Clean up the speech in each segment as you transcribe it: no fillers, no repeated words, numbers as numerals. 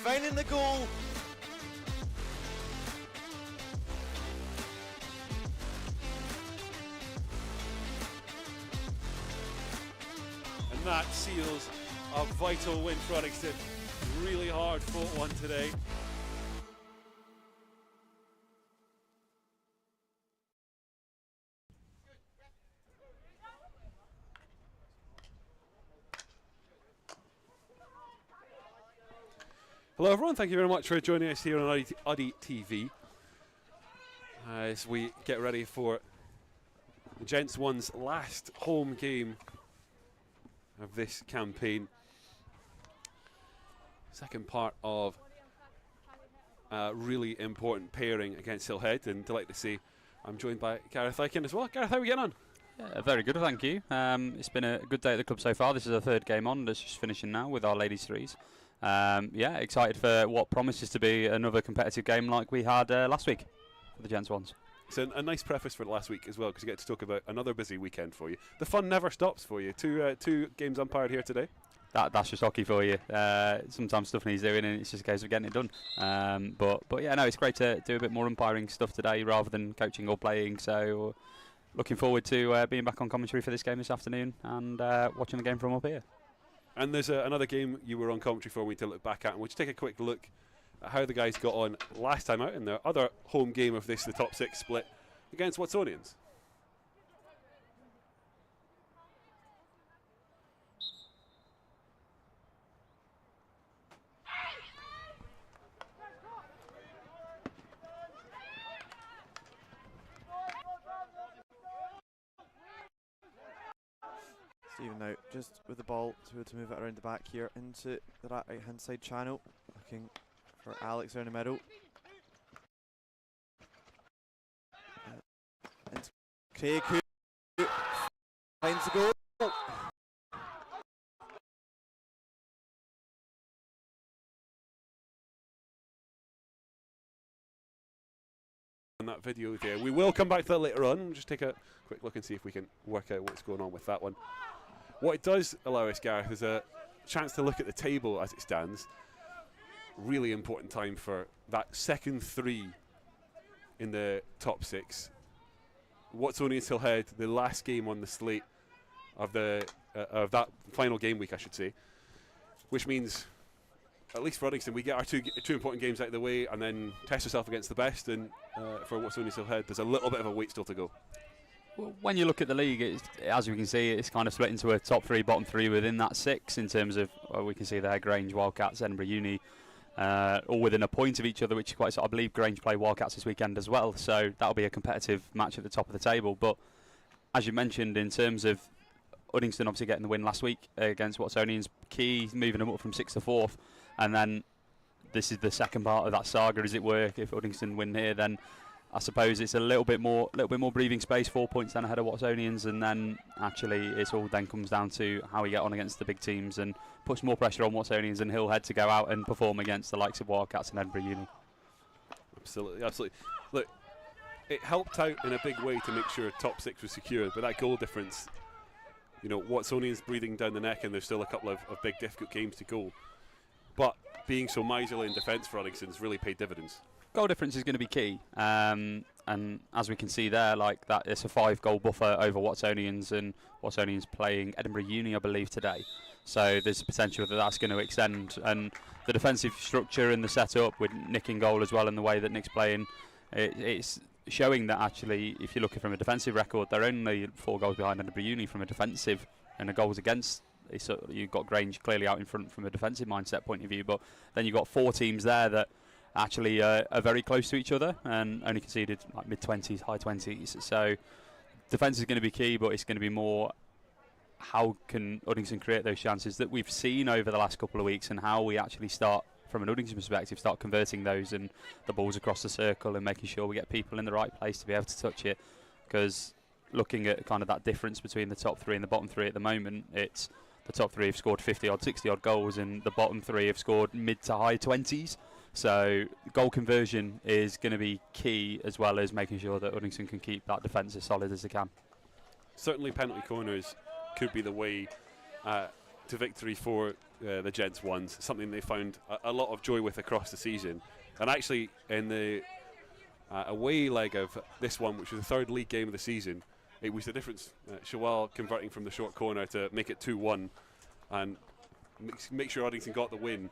finding the goal. And that seals a vital win for Uddingston. Really hard fought one today. Hello everyone, thank you very much for joining us here on UDDY TV as we get ready for the Gents 1's last home game of this campaign. Second part of a really important pairing against Hillhead, and delighted to say I'm joined by Gareth Eichen as well. Gareth, how are we getting on? Yeah, very good, thank you. It's been a good day at the club so far. This is our third game on, that's just finishing now with our ladies threes. Yeah, excited for what promises to be another competitive game like we had last week for the Gents 1s. It's a nice preface for last week as well, because you get to talk about another busy weekend for you. The fun never stops for you. Two games umpired here today. That's just hockey for you. Sometimes stuff needs doing, and it's just a case of getting it done. But yeah, no, it's great to do a bit more umpiring stuff today rather than coaching or playing. So looking forward to being back on commentary for this game this afternoon and watching the game from up here. And there's another game you were on commentary for me to look back at, and we'll just take a quick look at how the guys got on last time out in their other home game of this, the top six split, against Watsonians. Stephen now just with the ball to move it around the back here into the right hand side channel, looking for Alex around the middle. And Craig who finds the goal. On that video there, we will come back to that later on. Just take a quick look and see if we can work out what's going on with that one. What it does allow us, Gareth, is a chance to look at the table as it stands. Really important time for that second three in the top six. Watsonians Hillhead, the last game on the slate of the that final game week, I should say, which means, at least for Uddingston, we get our two important games out of the way and then test ourselves against the best. And for Watsonians Hillhead, there's a little bit of a wait still to go. Well, when you look at the league, as we can see, it's kind of split into a top three, bottom three within that six in terms of, well, we can see there Grange, Wildcats, Edinburgh Uni, all within a point of each other, which is quite, I believe Grange play Wildcats this weekend as well, so that'll be a competitive match at the top of the table. But as you mentioned, in terms of Uddingston obviously getting the win last week against Watsonians, key, moving them up from 6th to 4th, and then this is the second part of that saga, as it were. If Uddingston win here, then I suppose it's a little bit more breathing space, 4 points then ahead of Watsonians, and then actually it's all then comes down to how we get on against the big teams and puts more pressure on Watsonians and Hillhead to go out and perform against the likes of Wildcats and Edinburgh Uni. Absolutely, absolutely. Look, it helped out in a big way to make sure top six was secured, but that goal difference, you know, Watsonians breathing down the neck, and there's still a couple of big difficult games to go. But being so miserly in defence for Uddingston's really paid dividends. Goal difference is going to be key, and as we can see there, like that, it's a 5-goal buffer over Watsonians, and Watsonians playing Edinburgh Uni, I believe, today. So there's a potential that that's going to extend, and the defensive structure and the setup with Nick in goal as well, and the way that Nick's playing, it's showing that actually, if you're looking from a defensive record, they're only 4 goals behind Edinburgh Uni from a defensive and a goals against. You've got Grange clearly out in front from a defensive mindset point of view, but then you've got 4 teams there that actually are very close to each other and only conceded like mid-20s, high 20s. So defence is going to be key, but it's going to be more how can Uddingston create those chances that we've seen over the last couple of weeks, and how we actually start, from an Uddingston perspective, start converting those and the balls across the circle and making sure we get people in the right place to be able to touch it. Because looking at kind of that difference between the top 3 and the bottom 3 at the moment, it's the top 3 have scored 50-odd, 60-odd goals, and the bottom 3 have scored mid to high 20s. So goal conversion is going to be key, as well as making sure that Uddingston can keep that defence as solid as they can. Certainly penalty corners could be the way to to victory for the Gents ones, something they found a lot of joy with across the season. And actually, in the away leg of this one, which was the third league game of the season, it was the difference. Shawal converting from the short corner to make it 2-1 and make sure Uddingston got the win.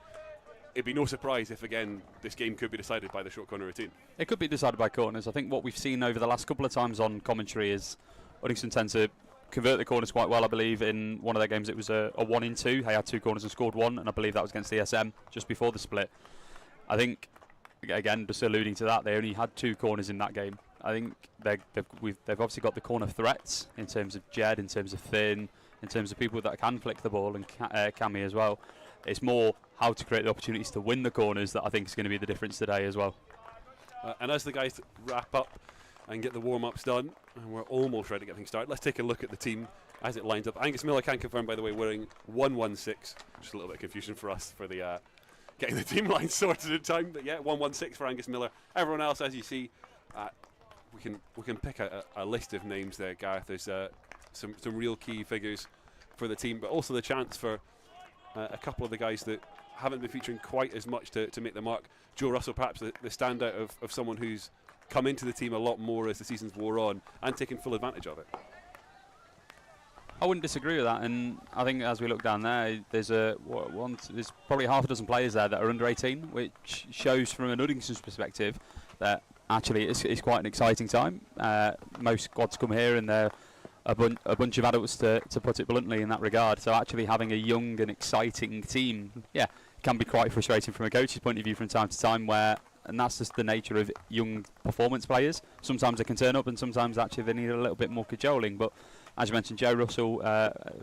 It'd be no surprise if, again, this game could be decided by the short corner routine. It could be decided by corners. I think what we've seen over the last couple of times on commentary is Uddingston tend to convert the corners quite well. I believe in one of their games it was a 1-in-2. They had 2 corners and scored 1, and I believe that was against the SM just before the split. I think, again, just alluding to that, they only had 2 corners in that game. I think they've obviously got the corner threats in terms of Jed, in terms of Finn, in terms of people that can flick the ball, and Cammy as well. It's more how to create the opportunities to win the corners that I think is going to be the difference today as well. And as the guys wrap up and get the warm-ups done, and we're almost ready to get things started, let's take a look at the team as it lines up. Angus Miller can confirm, by the way, wearing 116. Just a little bit of confusion for us for the getting the team line sorted in time. But yeah, 116 for Angus Miller. Everyone else, as you see, we can pick a list of names there, Gareth. There's some real key figures for the team, but also the chance for a couple of the guys that haven't been featuring quite as much to make the mark. Joe Russell, perhaps the standout of someone who's come into the team a lot more as the season's wore on and taken full advantage of it. I wouldn't disagree with that, and I think as we look down there, there's probably half a dozen players there that are under 18, which shows from an Uddingston's perspective that actually it's quite an exciting time. Most squads come here and they're a bunch of adults, to put it bluntly, in that regard. So actually having a young and exciting team, can be quite frustrating from a coach's point of view from time to time, and that's just the nature of young performance players. Sometimes they can turn up and sometimes actually they need a little bit more cajoling. But as you mentioned, Joe Russell,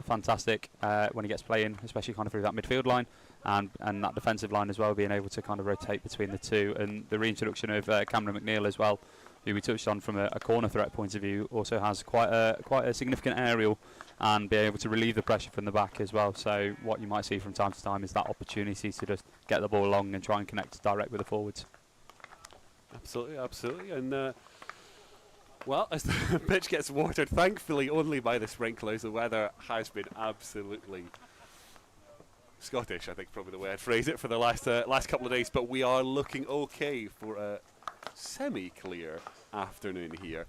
fantastic when he gets playing, especially kind of through that midfield line and that defensive line as well, being able to kind of rotate between the two. And the reintroduction of Cameron McNeil as well, who we touched on from a corner threat point of view, also has quite a significant aerial and be able to relieve the pressure from the back as well. So what you might see from time to time is that opportunity to just get the ball along and try and connect direct with the forwards. Absolutely. And well, as the pitch gets watered, thankfully only by the sprinklers, the weather has been absolutely Scottish, I think, probably the way I'd phrase it, for the last couple of days. But we are looking okay for a semi-clear afternoon here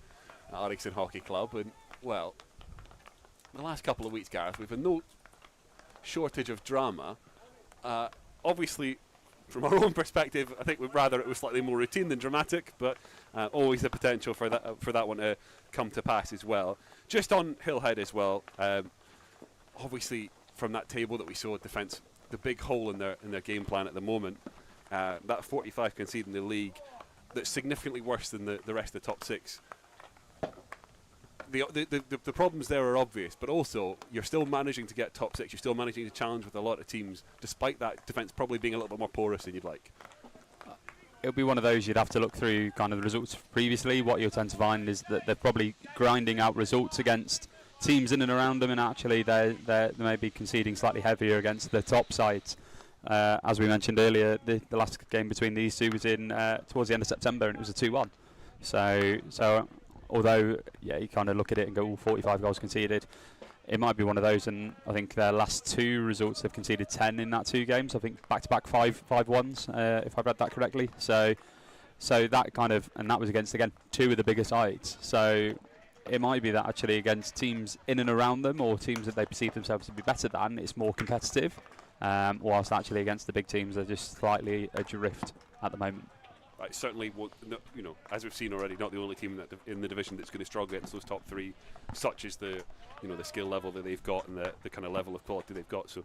at Uddingston Hockey Club. And well, the last couple of weeks, Gareth, we've had no shortage of drama. Obviously, from our own perspective, I think we'd rather it was slightly more routine than dramatic, but always the potential for that one to come to pass as well. Just on Hillhead as well, obviously from that table that we saw at defence, the big hole in their game plan at the moment, that 45 conceded in the league, that's significantly worse than the rest of the top 6. The problems there are obvious, but also you're still managing to get top 6. You're still managing to challenge with a lot of teams, despite that defence probably being a little bit more porous than you'd like. It'll be one of those you'd have to look through kind of the results previously. What you'll tend to find is that they're probably grinding out results against teams in and around them, and actually they may be conceding slightly heavier against the top sides. As we mentioned earlier, the last game between these two was in towards the end of September, and it was a 2-1. So although, you kind of look at it and go, 45 goals conceded, it might be one of those. And I think their last 2 results, they've conceded 10 in that 2 games. I think back-to-back 5-1s, if I've read that correctly. So that kind of, and that was against, again, 2 of the bigger sides. So it might be that actually against teams in and around them, or teams that they perceive themselves to be better than, it's more competitive. Whilst actually against the big teams, they're just slightly adrift at the moment. Right, certainly, as we've seen already, not the only team in the division that's going to struggle against those top 3, such as the skill level that they've got and the kind of level of quality they've got. So,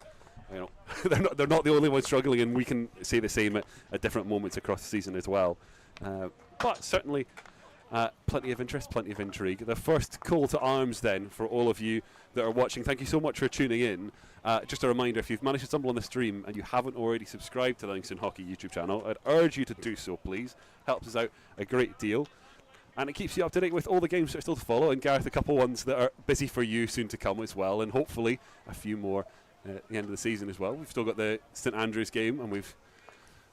they're not the only ones struggling, and we can say the same at different moments across the season as well. But certainly, plenty of interest, plenty of intrigue. The first call to arms then for all of you that are watching. Thank you so much for tuning in. Just a reminder, if you've managed to stumble on the stream and you haven't already subscribed to the Uddingston Hockey YouTube channel, I'd urge you to do so, please. Helps us out a great deal. And it keeps you up to date with all the games that are still to follow. And Gareth, a couple ones that are busy for you soon to come as well. And hopefully a few more at the end of the season as well. We've still got the St Andrews game, and we've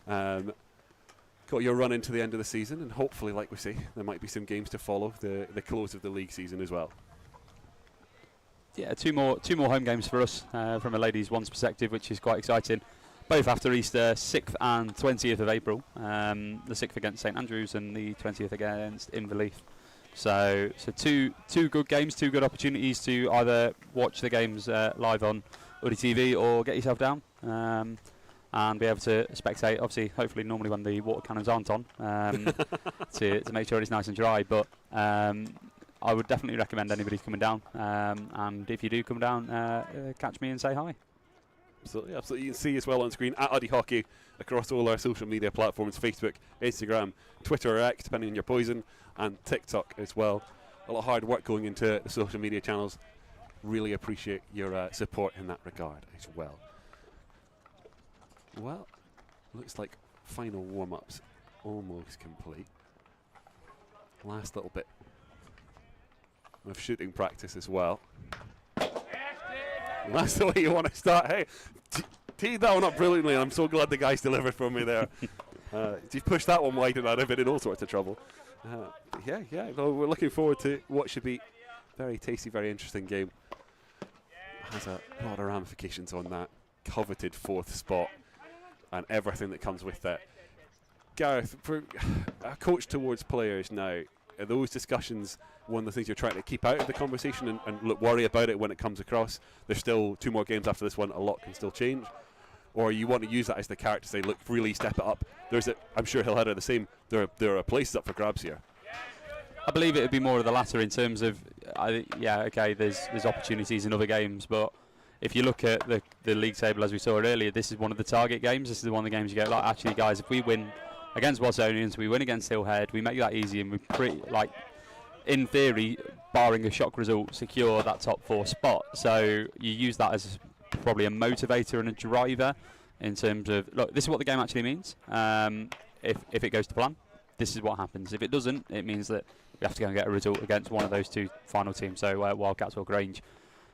got your run into the end of the season. And hopefully, like we say, there might be some games to follow the close of the league season as well. yeah, two more home games for us from a ladies' ones perspective, which is quite exciting. Both after Easter, 6th and 20th of April. The 6th against St Andrews and the 20th against Inverleith. So two good games, two good opportunities to either watch the games live on UDDY TV or get yourself down and be able to spectate. Obviously, hopefully, normally when the water cannons aren't on, to make sure it's nice and dry. But I would definitely recommend anybody coming down. And if you do come down, catch me and say hi. Absolutely, absolutely. You can see as well on screen at Uddy Hockey across all our social media platforms: Facebook, Instagram, Twitter or X, depending on your poison, and TikTok as well. A lot of hard work going into the social media channels. Really appreciate your support in that regard as well. Well, looks like final warm-ups almost complete. Last little bit of shooting practice as well. And that's the way you want to start. Hey, teed that one up brilliantly. I'm so glad the guys delivered for me there. You pushed that one wide and I'd have been in all sorts of trouble. Yeah. No, we're looking forward to what should be very tasty, very interesting game. Has a lot of ramifications on that coveted 4th spot and everything that comes with that. Gareth, for a coach towards players now, are those discussions one of the things you're trying to keep out of the conversation and look, worry about it when it comes across? There's still 2 more games after this one, a lot can still change. Or you want to use that as the carrot to say, look, really step it up. I'm sure Hillhead are the same. There are places up for grabs here. I believe it would be more of the latter in terms of, there's opportunities in other games, but if you look at the league table as we saw earlier, this is one of the target games. This is one of the games you go, like, actually, guys, if we win against Watsonians, we win against Hillhead, we make that easy, and we in theory, barring a shock result, secure that top 4 spot. So you use that as probably a motivator and a driver in terms of, look, this is what the game actually means. If it goes to plan, this is what happens. If it doesn't, it means that we have to go and get a result against one of those 2 final teams, so Wildcats or Grange.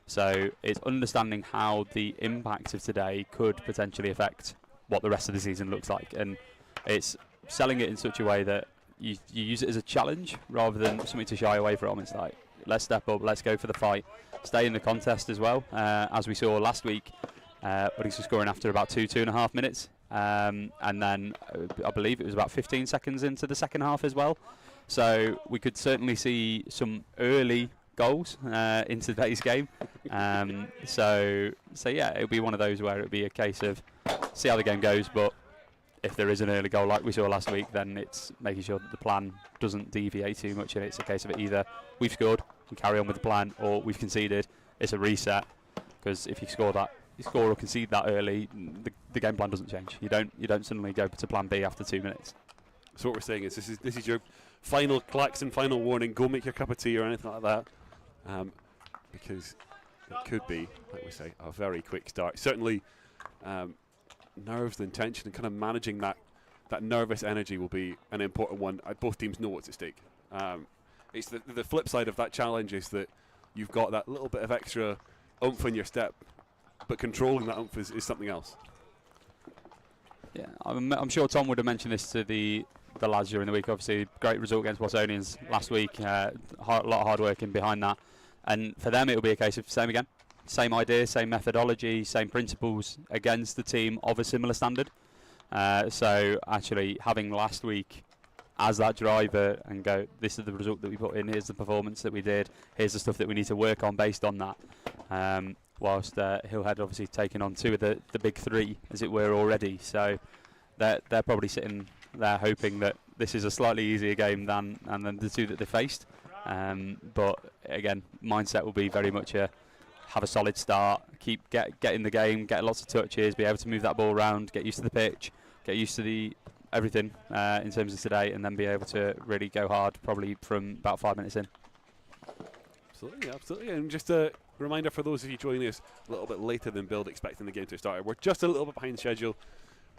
So it's understanding how the impact of today could potentially affect what the rest of the season looks like, and it's selling it in such a way that you use it as a challenge rather than something to shy away from. It's like, let's step up, let's go for the fight, stay in the contest as well. As we saw last week, Uddingston scoring after about 2.5 minutes, and then I believe it was about 15 seconds into the second half as well. So we could certainly see some early goals in today's game. So yeah, it'll be one of those where it'll be a case of see how the game goes, but if there is an early goal like we saw last week, then it's making sure that the plan doesn't deviate too much, and it's a case of it either we've scored, we carry on with the plan, or we've conceded, it's a reset. Because if you score or concede that early, the game plan doesn't change. You don't suddenly go to plan B after 2 minutes. So what we're saying is this is your final klaxon, final warning. Go make your cup of tea or anything like that, because it could be, like we say, a very quick start. Certainly, nerves and tension and kind of managing that nervous energy will be an important one. Both teams know what's at stake. It's the flip side of that challenge is that you've got that little bit of extra oomph in your step, but controlling that oomph is something else. Yeah, I'm sure Tom would have mentioned this to the lads during the week. Obviously, great result against Watsonians last week. A lot of hard work in behind that, and for them it'll be a case of same again. Same idea, same methodology, same principles against the team of a similar standard. So actually having last week as that driver and go, this is the result that we put in, here's the performance that we did, here's the stuff that we need to work on based on that. Whilst Hillhead obviously taking on 2 of the big 3, as it were, already. So they're probably sitting there hoping that this is a slightly easier game than the 2 that they faced. But again, mindset will be very much have a solid start, get in the game, get lots of touches, be able to move that ball around, get used to the pitch, get used to everything in terms of today, and then be able to really go hard probably from about 5 minutes in. Absolutely. And just a reminder for those of you joining us a little bit later than Build, expecting the game to start. We're just a little bit behind schedule.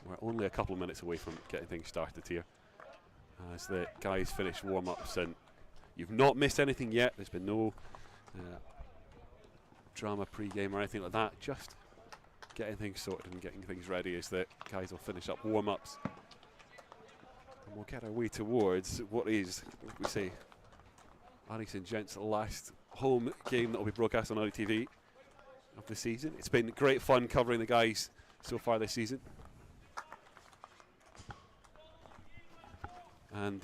We're only a couple of minutes away from getting things started here as the guys finish warm-ups, and you've not missed anything yet. There's been no drama pre-game or anything like that, just getting things sorted and getting things ready as the guys will finish up warm-ups, and we'll get our way towards what is, like we say, Uddingston Gents' last home game that will be broadcast on UDDY TV of the season. It's been great fun covering the guys so far this season. And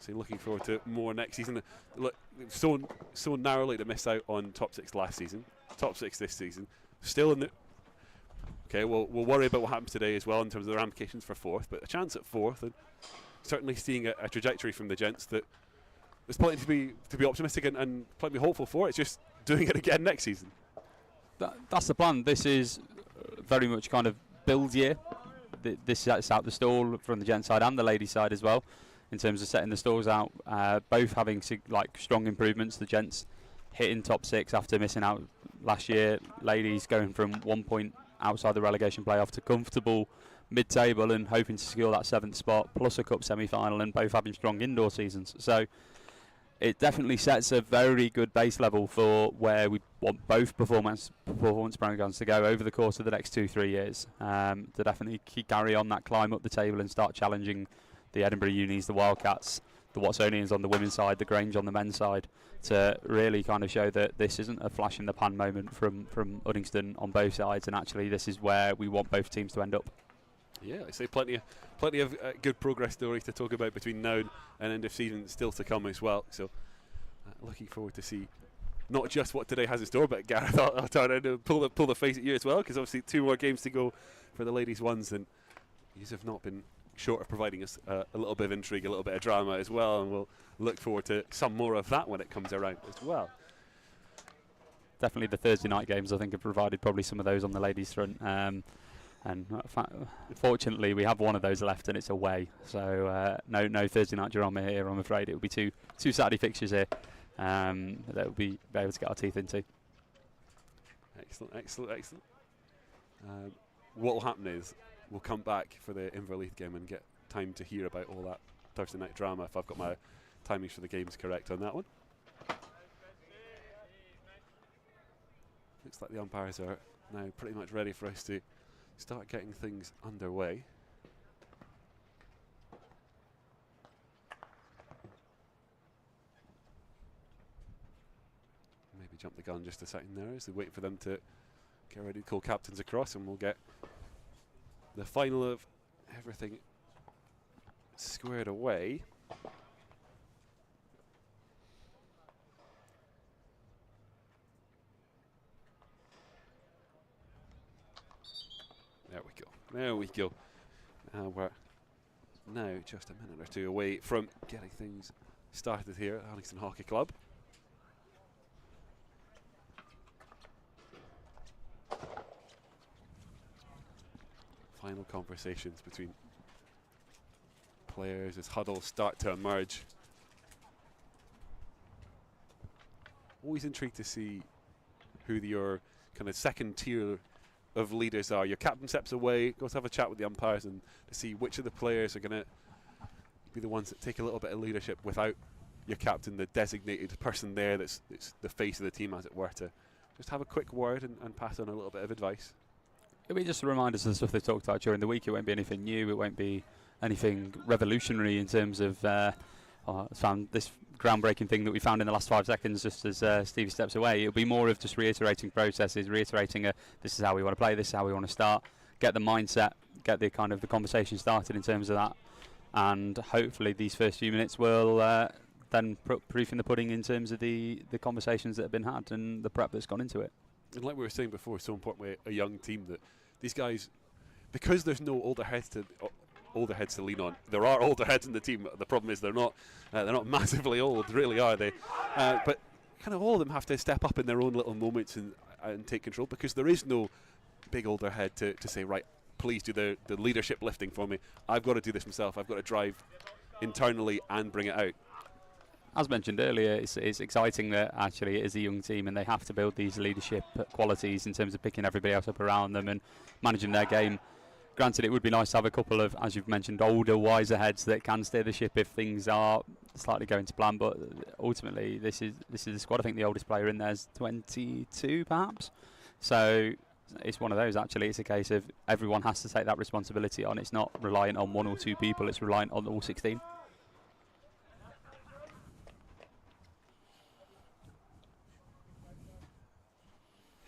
looking forward to more next season. Look, so narrowly to miss out on top 6 last season, top 6 this season. Still in the... Okay, we'll worry about what happens today as well in terms of the ramifications for 4th, but a chance at 4th, and certainly seeing a trajectory from the Gents that there's plenty to be optimistic and plenty to be hopeful for. It's just doing it again next season. That's the plan. This is very much kind of build year. This sets out the stall from the Gents side and the ladies side as well, in terms of setting the stalls out. Both having strong improvements. The Gents hitting top 6 after missing out last year. Ladies going from 1 point outside the relegation playoff to comfortable mid-table and hoping to secure that 7th spot, plus a cup semi-final, and both having strong indoor seasons. So it definitely sets a very good base level for where we want both performance programs to go over the course of the next 2-3 years, to definitely carry on that climb up the table and start challenging the Edinburgh Unis, the Wildcats, the Watsonians on the women's side, the Grange on the men's side, to really kind of show that this isn't a flash in the pan moment from Uddingston on both sides, and actually this is where we want both teams to end up. Yeah, I say plenty of good progress stories to talk about between now and end of season still to come as well. So looking forward to see not just what today has in store, but Gareth, I'll try to pull the face at you as well, because obviously 2 more games to go for the ladies' ones, and you have not been short of providing us a little bit of intrigue, a little bit of drama as well, and we'll look forward to some more of that when it comes around as well. Definitely the Thursday night games, I think, have provided probably some of those on the ladies' front. And fortunately, we have one of those left, and it's away. So no Thursday night drama here, I'm afraid. It will be two Saturday fixtures here that we'll be able to get our teeth into. Excellent. What will happen is we'll come back for the Inverleith game and get time to hear about all that Thursday night drama, if I've got my timings for the games correct on that one. Looks like the umpires are now pretty much ready for us to start getting things underway. Maybe jump the gun just a second there as they wait for them to get ready to call captains across, and we'll get the final of everything squared away. There we go. We're now just a minute or 2 away from getting things started here at Uddingston Hockey Club. Final conversations between players as huddles start to emerge. Always intrigued to see who your kind of second tier of leaders are. Your captain steps away, goes to have a chat with the umpires, and to see which of the players are going to be the ones that take a little bit of leadership without your captain, the designated person there that's the face of the team, as it were, to just have a quick word and pass on a little bit of advice. It'll be just a reminder of the stuff they've talked about during the week. It won't be anything new, it won't be anything revolutionary in terms of found this groundbreaking thing that we found in the last 5 seconds just as Stevie steps away. It'll be more of just reiterating processes, reiterating this is how we want to play, this is how we want to start, get the mindset, get the kind of the conversation started in terms of that, and hopefully these first few minutes will then put proof in the pudding in terms of the conversations that have been had and the prep that's gone into it. And like we were saying before, it's so important with a young team that these guys, because there's no older heads to lean on. There are older heads in the team. The problem is they're not massively old, really, are they? But kind of all of them have to step up in their own little moments and take control, because there is no big older head to say, right, please do the leadership lifting for me. I've got to do this myself. I've got to drive internally and bring it out. As mentioned earlier, it's exciting that actually it is a young team and they have to build these leadership qualities in terms of picking everybody else up around them and managing their game. Granted, it would be nice to have a couple of, as you've mentioned, older, wiser heads that can steer the ship if things are slightly going to plan. But ultimately, this is the squad. I think the oldest player in there is 22, perhaps. So it's one of those. Actually, it's a case of everyone has to take that responsibility on. It's not reliant on 1 or 2 people. It's reliant on all 16.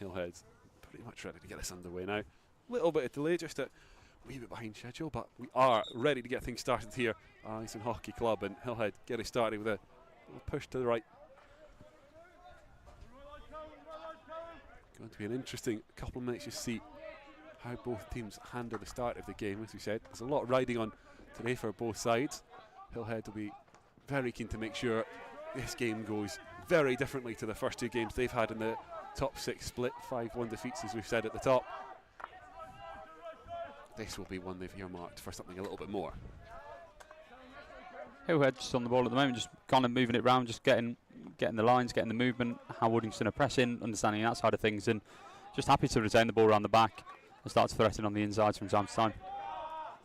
Hillhead's pretty much ready to get this underway now. Little bit of delay, just a wee bit behind schedule, but we are ready to get things started here. Uddingston Hockey Club and Hillhead getting started with a little push to the right. Going to be an interesting couple of minutes to see how both teams handle the start of the game. As we said, there's a lot riding on today for both sides. Hillhead will be very keen to make sure this game goes very differently to the first two games they've had in the top 6 split. 5-1 defeats, as we've said at the top. This will be one they've earmarked for something a little bit more. Hillhead just on the ball at the moment, just kind of moving it round, just getting the lines, getting the movement, how Uddingston are pressing, understanding that side of things, and just happy to retain the ball around the back and start to threaten on the insides from time to time.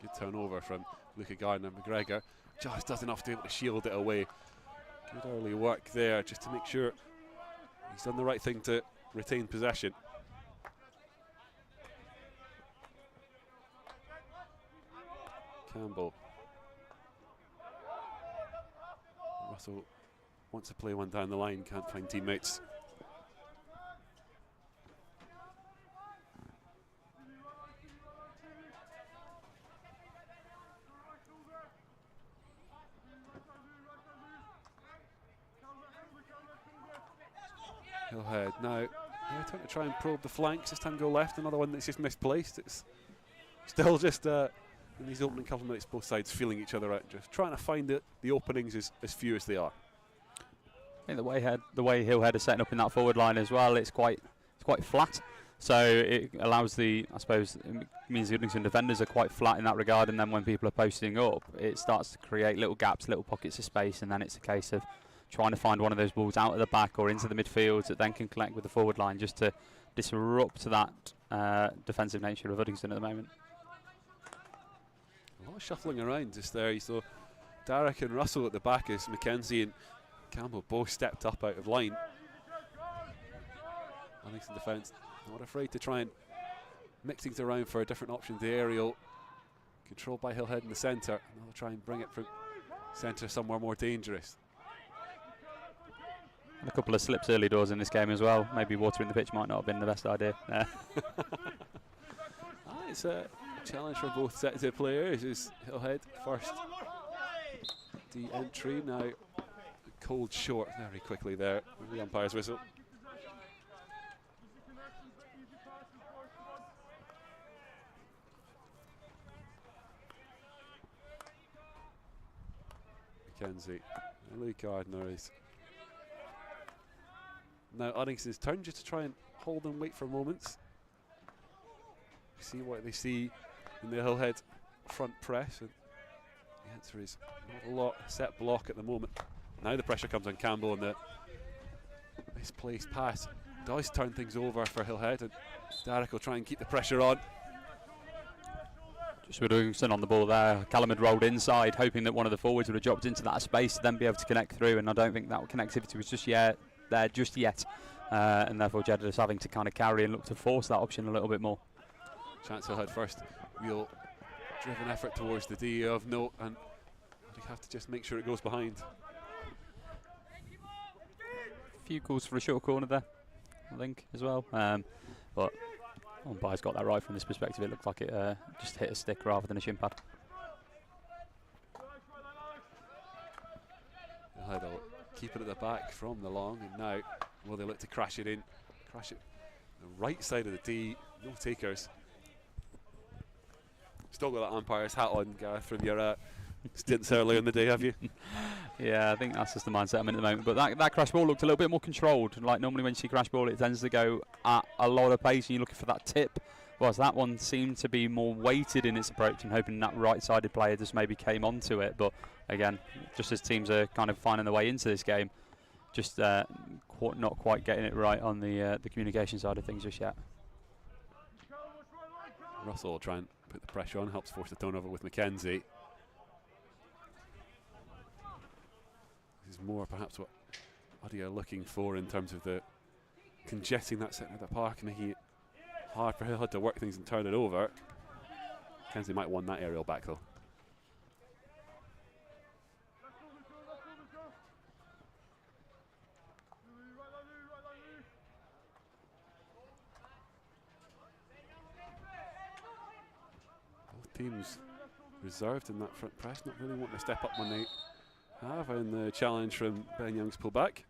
Good turnover from Luca Gardner. McGregor just does enough to be able to shield it away. Good early work there just to make sure he's done the right thing to retain possession. Campbell. Russell wants to play one down the line, can't find teammates. Hillhead now, yeah, trying to try and probe the flanks. This time go left, another one that's just misplaced. It's still just in these opening couple of minutes, both sides feeling each other out, just trying to find the openings as few as they are. I think the way Hillhead is setting up in that forward line as well, it's quite flat. So it allows I suppose, it means the Uddingston defenders are quite flat in that regard, and then when people are posting up, it starts to create little gaps, little pockets of space, and then it's a case of trying to find one of those balls out of the back or into the midfield that then can connect with the forward line, just to disrupt that defensive nature of Uddingston at the moment. A lot of shuffling around just there. You saw Derek and Russell at the back as Mackenzie and Campbell both stepped up out of line. Uddingston defence not afraid to try and mix things around for a different option. The aerial controlled by Hillhead in the centre, and they'll try and bring it from centre somewhere more dangerous. And a couple of slips early doors in this game as well. Maybe watering the pitch might not have been the best idea. It's a challenge for both sets of players. Is Hillhead first entry now cold short very quickly there. The umpire's whistle. Mackenzie, Luke Gardner is now Uddingston's turn, just to try and hold and wait for moments. See what they see in the Hillhead front press. And the answer is not a lot. Set block at the moment. Now the pressure comes on Campbell, and the misplaced pass does turn things over for Hillhead, and Derek will try and keep the pressure on. Just with Uddingston on the ball there, Callum had rolled inside, hoping that one of the forwards would have dropped into that space to then be able to connect through, and I don't think that connectivity was just yet. And therefore Jeddah is having to kind of carry and look to force that option a little bit more. Chance Hillhead first, real driven effort towards the D of note, and we have to just make sure it goes behind. A few calls for a short corner there, I think, as well. But umpire's got that right from this perspective. It looked like it just hit a stick rather than a shin pad. Hillhead will keep it at the back from the long, and now will they look to crash it in? Crash it the right side of the D, no takers. Still got that umpire's hat on, Gareth, from your stints earlier in the day, have you? Yeah, I think that's just the mindset I'm in at the moment. But that crash ball looked a little bit more controlled. Like normally when you see crash ball, it tends to go at a lot of pace and you're looking for that tip. Whereas that one seemed to be more weighted in its approach and hoping that right-sided player just maybe came onto it. But again, just as teams are kind of finding their way into this game, just not quite getting it right on the communication side of things just yet. Russell will try and put the pressure on, helps force the turnover with Mackenzie. This is more perhaps what Uddy are looking for in terms of the congesting that centre of the park, making it hard for Hillhead to work things and turn it over. Mackenzie might want that aerial back though. seems reserved in that front press, not really wanting to step up when they have, and the challenge from Ben Young's pullback.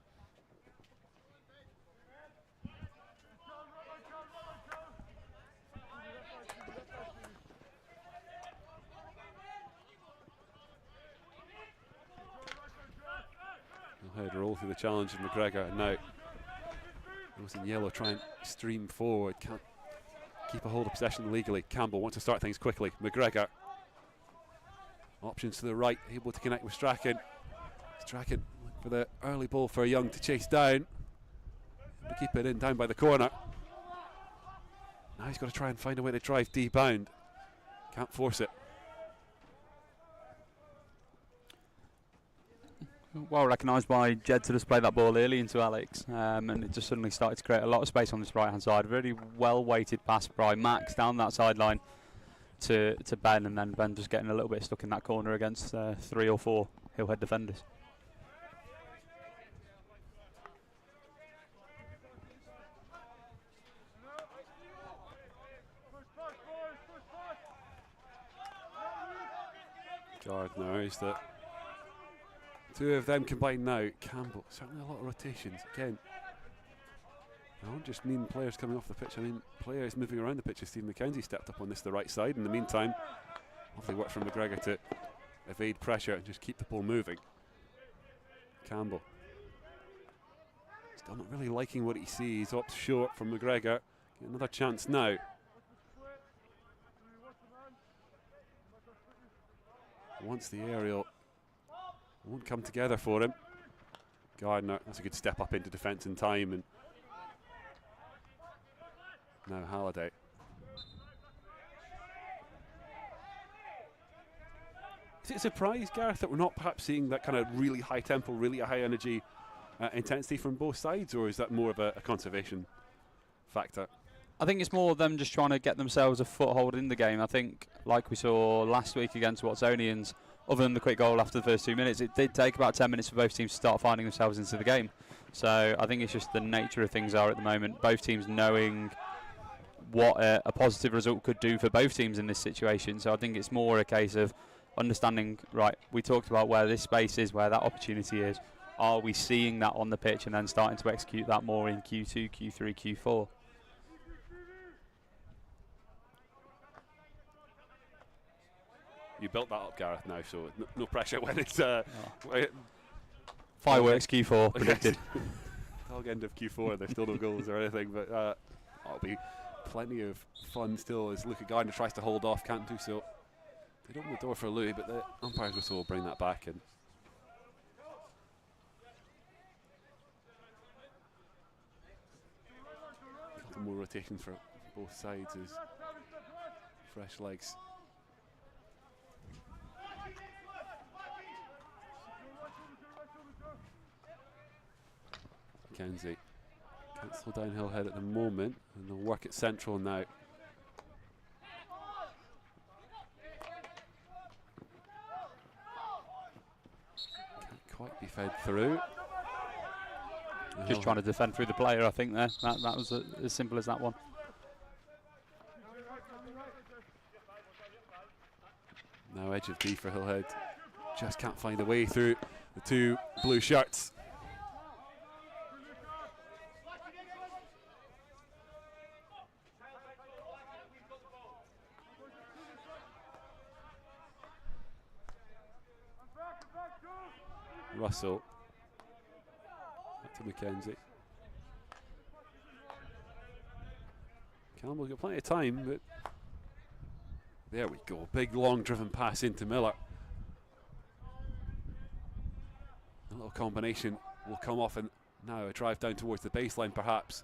Hillhead roll through the challenge of McGregor, and now those in yellow try and stream forward, can't keep a hold of possession legally. Campbell wants to start things quickly. McGregor, options to the right, able to connect with Strachan. Strachan for the early ball for Young to chase down, to keep it in down by the corner. Now he's got to try and find a way to drive D bound. Can't force it. Well recognised by Jed to just play that ball early into Alex, and it just suddenly started to create a lot of space on this right hand side. Really well weighted pass by Max down that sideline to Ben, and then Ben just getting a little bit stuck in that corner against 3 or 4 Hillhead defenders. Gardner is that. Two of them combined now. Campbell, certainly a lot of rotations. Again, I don't just mean players coming off the pitch, I mean players moving around the pitch. Steve McKenzie stepped up on this the right side. In the meantime, lovely work from McGregor to evade pressure and just keep the ball moving. Campbell, still not really liking what he sees. Up short from McGregor. Get another chance now. Once the aerial won't come together for him. Gardner, that's a good step up into defence in time, and now Halliday. Is it a surprise, Gareth, that we're not perhaps seeing that kind of really high tempo, really high energy intensity from both sides, or is that more of a conservation factor? I think it's more them just trying to get themselves a foothold in the game. I think, like we saw last week against Watsonians, other than the quick goal after the first 2 minutes, it did take about 10 minutes for both teams to start finding themselves into the game. So I think it's just the nature of things are at the moment. Both teams knowing what a positive result could do for both teams in this situation. So I think it's more a case of understanding, right, we talked about where this space is, where that opportunity is. Are we seeing that on the pitch and then starting to execute that more in Q2, Q3, Q4? You built that up, Gareth, now, so no pressure when it's Fireworks Q4 predicted. Dog end of Q4, there's still no goals or anything, but it'll be plenty of fun still as Luca Gardner tries to hold off, can't do so. They open the door for Louis, but the umpire's whistle will bring that back in. A couple more rotations for both sides as fresh legs. Kenzie can't slow down Hillhead at the moment, and they'll work at central now. Can't quite be fed through. Just trying to defend through the player, I think there. That was as simple as that one. Now edge of D for Hillhead. Just can't find a way through the two blue shirts. Russell, back to McKenzie. Campbell's got plenty of time, but there we go. Big long driven pass into Miller. A little combination will come off, and now a drive down towards the baseline perhaps.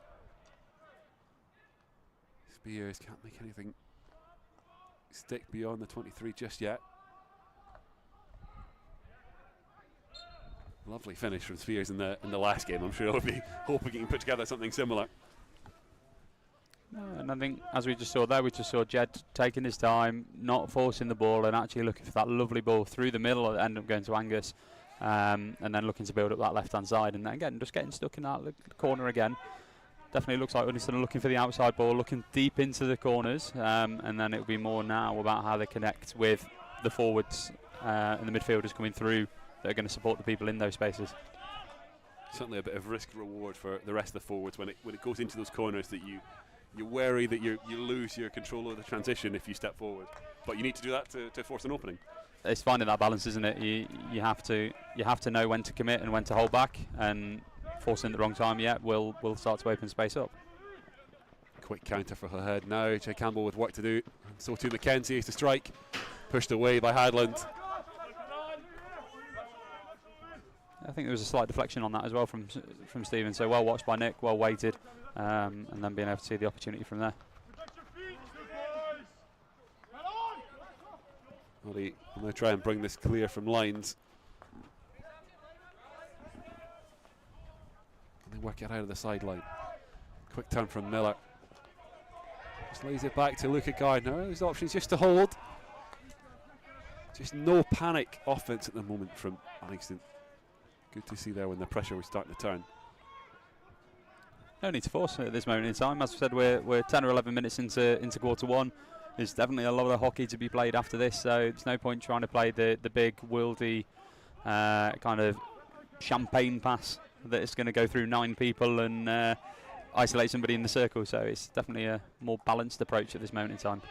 Spears can't make anything stick beyond the 23 just yet. Lovely finish from Spears in the last game. I'm sure he'll be hoping he can put together something similar. And I think, as we just saw there, we just saw Jed taking his time, not forcing the ball, and actually looking for that lovely ball through the middle that ended up going to Angus, and then looking to build up that left-hand side. And then again, just getting stuck in that corner again. definitely looks like Uddingston are looking for the outside ball, looking deep into the corners, and then it'll be more now about how they connect with the forwards and the midfielders coming through that are going to support the people in those spaces. Certainly a bit of risk reward for the rest of the forwards when it goes into those corners, that you're wary that you lose your control of the transition if you step forward, but you need to do that to force an opening. It's finding that balance, isn't it? You have to know when to commit and when to hold back, and forcing at the wrong time will start to open space up. Quick counter for Hillhead now. Jay Campbell with work to do, and so too Mackenzie is to strike, pushed away by Hadland. I think there was a slight deflection on that as well from Stephen, so well watched by Nick, well weighted, and then being able to see the opportunity from there. Well, I'm going to try and bring this clear from lines. And they work it out of the sideline. Quick turn from Miller. Just lays it back to Luca Gardner. His options just to hold. Just no panic offense at the moment from Uddingston. Good to see there when the pressure was starting to turn. No need to force it at this moment in time. As I said, we're 10 or 11 minutes into quarter one. There's definitely a lot of hockey to be played after this, so there's no point trying to play the big, wieldy kind of champagne pass that is going to go through 9 people and isolate somebody in the circle. So it's definitely a more balanced approach at this moment in time.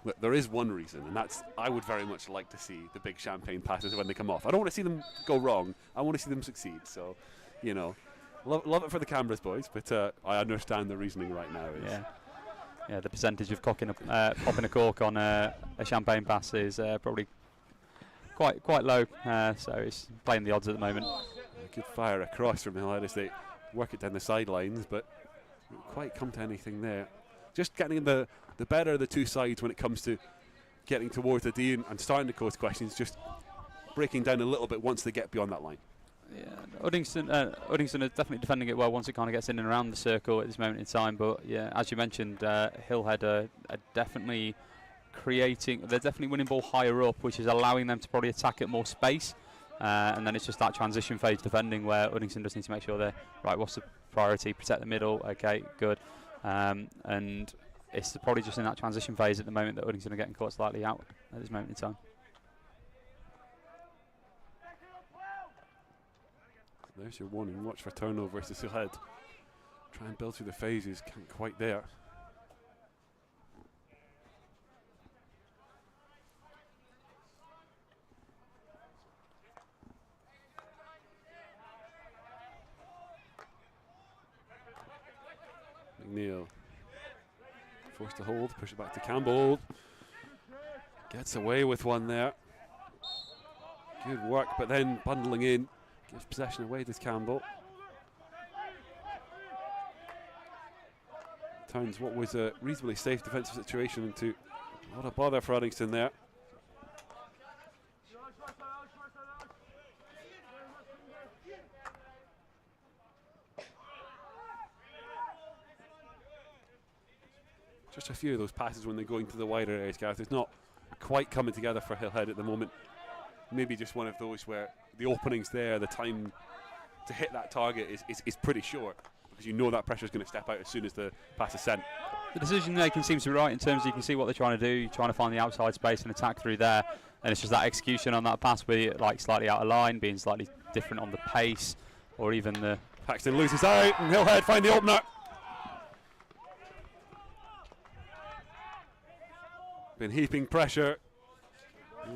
Look, there is one reason, and that's I would very much like to see the big champagne passes when they come off. I don't want to see them go wrong. I want to see them succeed. So, you know, love it for the cameras, boys, but I understand the reasoning right now. Yeah, the percentage of popping a cork on a champagne pass is probably quite low. So it's playing the odds at the moment. A good fire across from Hillhead as they work it down the sidelines, but not quite come to anything there. Just getting the better of the two sides when it comes to getting towards the D and starting to cause questions, just breaking down a little bit once they get beyond that line. Yeah, Uddingston are definitely defending it well once it kind of gets in and around the circle at this moment in time. But yeah, as you mentioned, Hillhead are definitely they're definitely winning ball higher up, which is allowing them to probably attack at more space. And then it's just that transition phase defending where Uddingston just need to make sure they're right. What's the priority? Protect the middle. Okay, good. And it's probably just in that transition phase at the moment that Uddingston are getting caught slightly out at this moment in time. There's your warning. Watch for turnovers to Hillhead. Try and build through the phases. Can't quite there. McNeil forced to hold, push it back to Campbell. Gets away with one there. Good work, but then bundling in. Gives possession away to Campbell. Turns what was a reasonably safe defensive situation into a lot of bother for Uddingston there. Just a few of those passes when they're going to the wider areas, Gareth. It's not quite coming together for Hillhead at the moment. Maybe just one of those where the opening's there, the time to hit that target is pretty short, because you know that pressure is going to step out as soon as the pass is sent. The decision making seems to be right in terms of you can see what they're trying to do, trying to find the outside space and attack through there, and it's just that execution on that pass where you're like slightly out of line, being slightly different on the pace, or even the... Paxton loses out and Hillhead find the opener. Been heaping pressure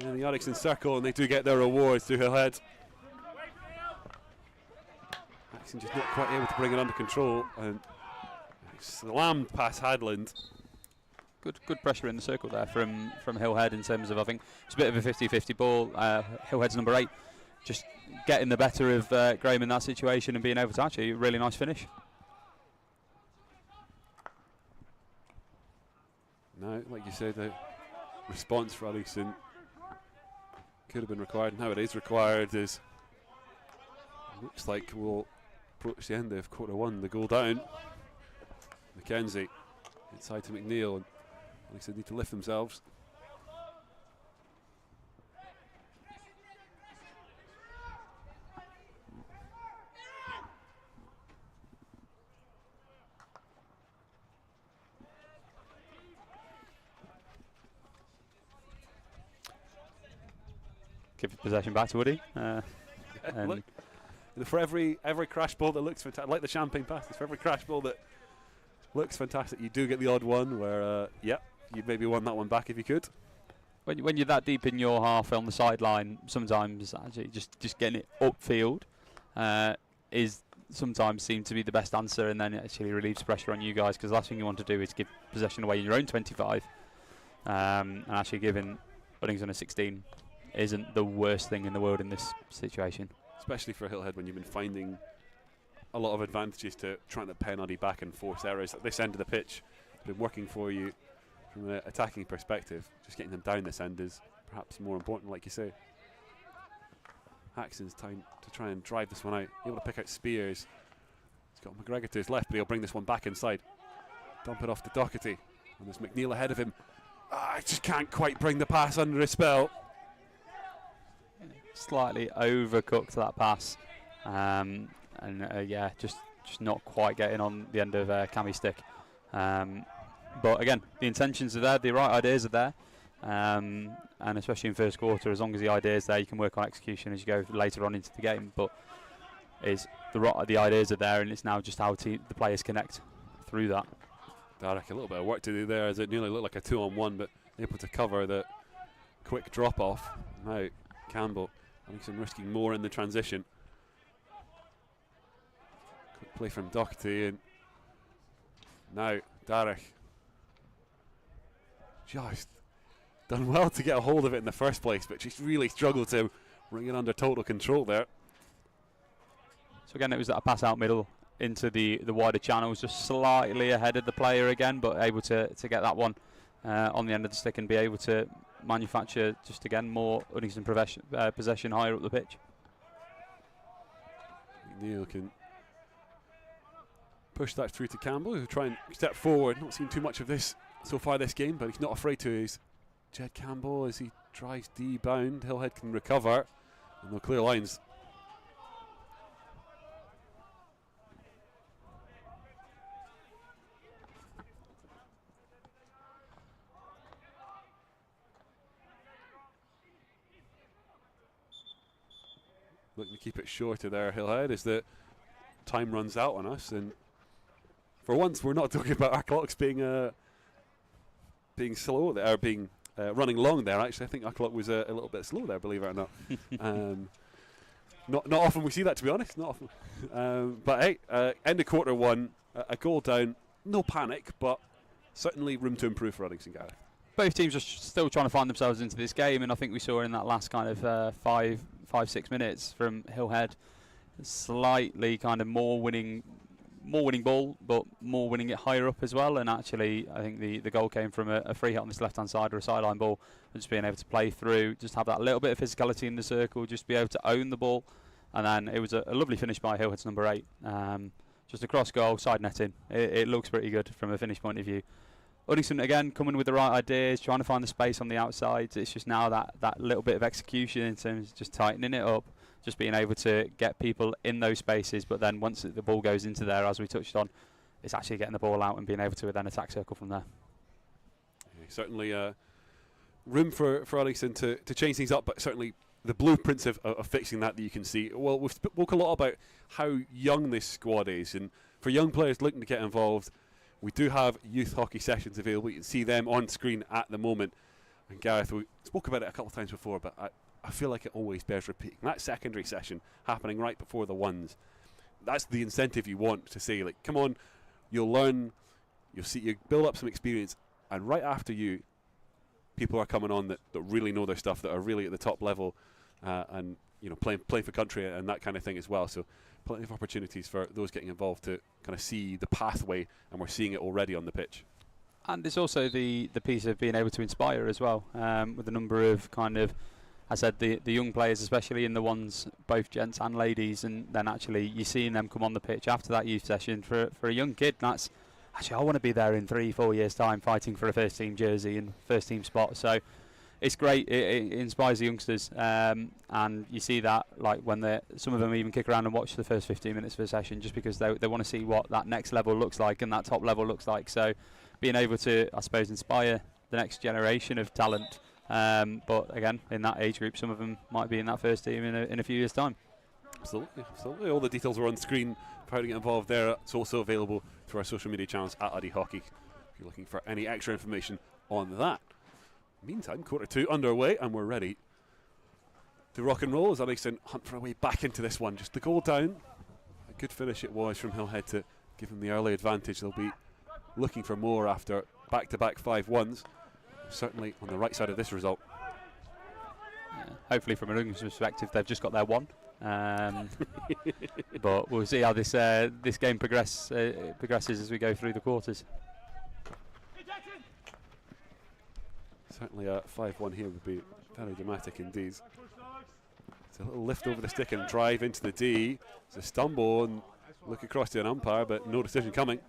in the Uddingston circle, and they do get their rewards to Hillhead. Uddingston just not quite able to bring it under control, and slammed past Hadland. Good pressure in the circle there from Hillhead in terms of, I think it's a bit of a 50-50 ball. Hillhead's number 8 just getting the better of Graham in that situation and being able to actually a really nice finish. No, like you said, the response for Uddingston could have been required. Now it is required. Looks like we'll approach the end of quarter one. The goal down. Mackenzie inside to McNeil, and Uddingston need to lift themselves. give possession back to Woody. Look, for every crash ball that looks fantastic, like the champagne pass, for every crash ball that looks fantastic, you do get the odd one where, you maybe won that one back if you could. When you're that deep in your half on the sideline, sometimes actually just getting it upfield is sometimes seem to be the best answer, and then it actually relieves pressure on you guys, because the last thing you want to do is give possession away in your own 25. And actually giving Uddingston a 16 isn't the worst thing in the world in this situation. Especially for Hillhead, when you've been finding a lot of advantages to trying to penalty back and force errors at this end of the pitch. It's been working for you from an attacking perspective. Just getting them down this end is perhaps more important, like you say. Haxon's time to try and drive this one out. Able to pick out Spears. He's got McGregor to his left, but he'll bring this one back inside. Dump it off to Doherty. And there's McNeil ahead of him. I just can't quite bring the pass under his spell. Slightly overcooked that pass, just not quite getting on the end of Cammy's stick. But again, the intentions are there, the right ideas are there, and especially in first quarter, as long as the idea is there, you can work on execution as you go later on into the game. But the ideas are there, and it's now just how the players connect through that. Darek, a little bit of work to do there, as it nearly looked like a 2-on-1, but able to cover the quick drop off. Now Campbell, Uddingston risking more in the transition. Quick play from Doherty, and now Darek. Just done well to get a hold of it in the first place, but she's really struggled to bring it under total control there. So again, it was that pass out middle into the wider channels, just slightly ahead of the player again, but able to get that one on the end of the stick and be able to manufacture just again more Uddingston possession higher up the pitch. Neil can push that through to Campbell, who'll try and step forward. Not seen too much of this so far this game, but he's not afraid to. He's Jed Campbell as he drives D bound. Hillhead can recover, and they'll clear lines. Looking to keep it shorter there, Hillhead, as the time runs out on us. And for once, we're not talking about our clocks being slow there, or being running long there. Actually, I think our clock was a little bit slow there, believe it or not. Not often we see that, to be honest. Not often. But hey, end of quarter one, a goal down. No panic, but certainly room to improve for Uddingston, Gareth. Both teams are still trying to find themselves into this game, and I think we saw in that last kind of 5-6 minutes from Hillhead, slightly kind of more winning ball, but more winning it higher up as well. And actually, I think the goal came from a free hit on this left-hand side or a sideline ball, and just being able to play through, just have that little bit of physicality in the circle, just be able to own the ball. And then it was a lovely finish by Hillhead's number 8. Just a cross goal, side netting. It looks pretty good from a finish point of view. Uddingston again coming with the right ideas, trying to find the space on the outside. It's just now that little bit of execution in terms of just tightening it up, just being able to get people in those spaces. But then once the ball goes into there, as we touched on, it's actually getting the ball out and being able to then attack circle from there. Yeah, certainly room for Uddingston to change things up, but certainly the blueprints of fixing that you can see. Well, we've spoken a lot about how young this squad is, and for young players looking to get involved, we do have youth hockey sessions available. You can see them on screen at the moment. And Gareth, we spoke about it a couple of times before, but I feel like it always bears repeating. That secondary session happening right before the ones, that's the incentive you want to say, like, come on, you'll learn, you build up some experience, and right after you, people are coming on that really know their stuff, that are really at the top level, and playing for country and that kind of thing as well. So plenty of opportunities for those getting involved to kind of see the pathway, and we're seeing it already on the pitch. And it's also the piece of being able to inspire as well, with a number of kind of, I said, the young players, especially in the ones, both gents and ladies, and then actually you're seeing them come on the pitch after that youth session. For a young kid, that's actually, I want to be there in 3-4 years time fighting for a first team jersey and first team spot. So it's great, it inspires the youngsters, and you see that like when some of them even kick around and watch the first 15 minutes of a session just because they want to see what that next level looks like and that top level looks like. So being able to, I suppose, inspire the next generation of talent But again, in that age group, some of them might be in that first team in a few years' time. Absolutely, absolutely. All the details are on screen for how to get involved there. It's also available through our social media channels at Uddy Hockey if you're looking for any extra information on that. Meantime, quarter 2 underway, and we're ready to rock and roll as Uddingston hunt for a way back into this one. Just the goal down. A good finish it was from Hillhead to give them the early advantage. They'll be looking for more after back-to-back 5-1s. Certainly on the right side of this result. Yeah, hopefully from an Uddingston perspective, they've just got their one. But we'll see how this game progresses as we go through the quarters. Certainly a 5-1 here would be very dramatic indeed. It's a little lift over the stick and drive into the D. It's a stumble and look across to an umpire, but no decision coming.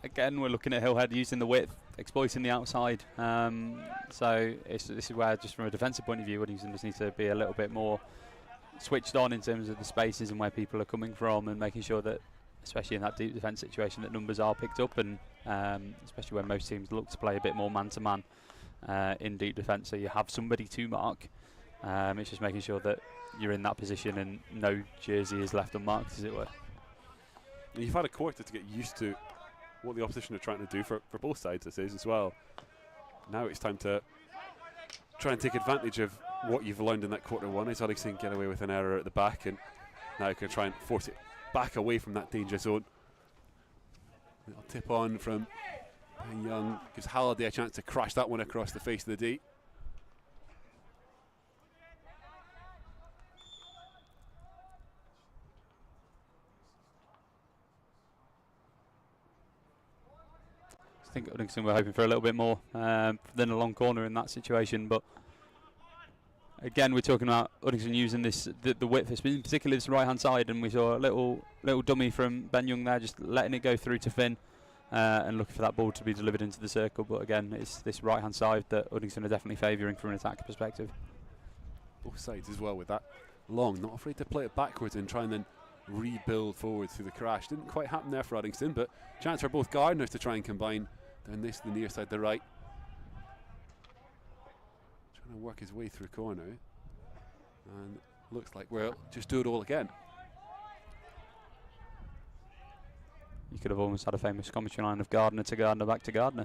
Again, we're looking at Hillhead using the width, exploiting the outside. So this is where, just from a defensive point of view, Uddingston just needs to be a little bit more switched on in terms of the spaces and where people are coming from, and making sure that, especially in that deep defence situation, that numbers are picked up, and especially when most teams look to play a bit more man-to-man in deep defence, so you have somebody to mark. It's just making sure that you're in that position and no jersey is left unmarked, as it were. You've had a quarter to get used to what the opposition are trying to do for both sides, this is as well. Now it's time to try and take advantage of what you've learned in that quarter 1. Is Uddingston get away with an error at the back, and now you can try and force it back away from that danger zone. Little tip on from Young gives Halliday a chance to crash that one across the face of the D. I think Uddingston were hoping for a little bit more than a long corner in that situation, but again, we're talking about Uddingston using the width, particularly this right hand side, and we saw a little dummy from Ben Young there, just letting it go through to Finn and looking for that ball to be delivered into the circle. But again, it's this right hand side that Uddingston are definitely favouring from an attack perspective. Both sides as well with that long, not afraid to play it backwards and try and then rebuild forward through the crash. Didn't quite happen there for Uddingston, but chance for both Gardeners to try and combine down this, the near side, the right. Trying to work his way through corner, and looks like we'll just do it all again. You could have almost had a famous commentary line of Gardner to Gardner back to Gardner.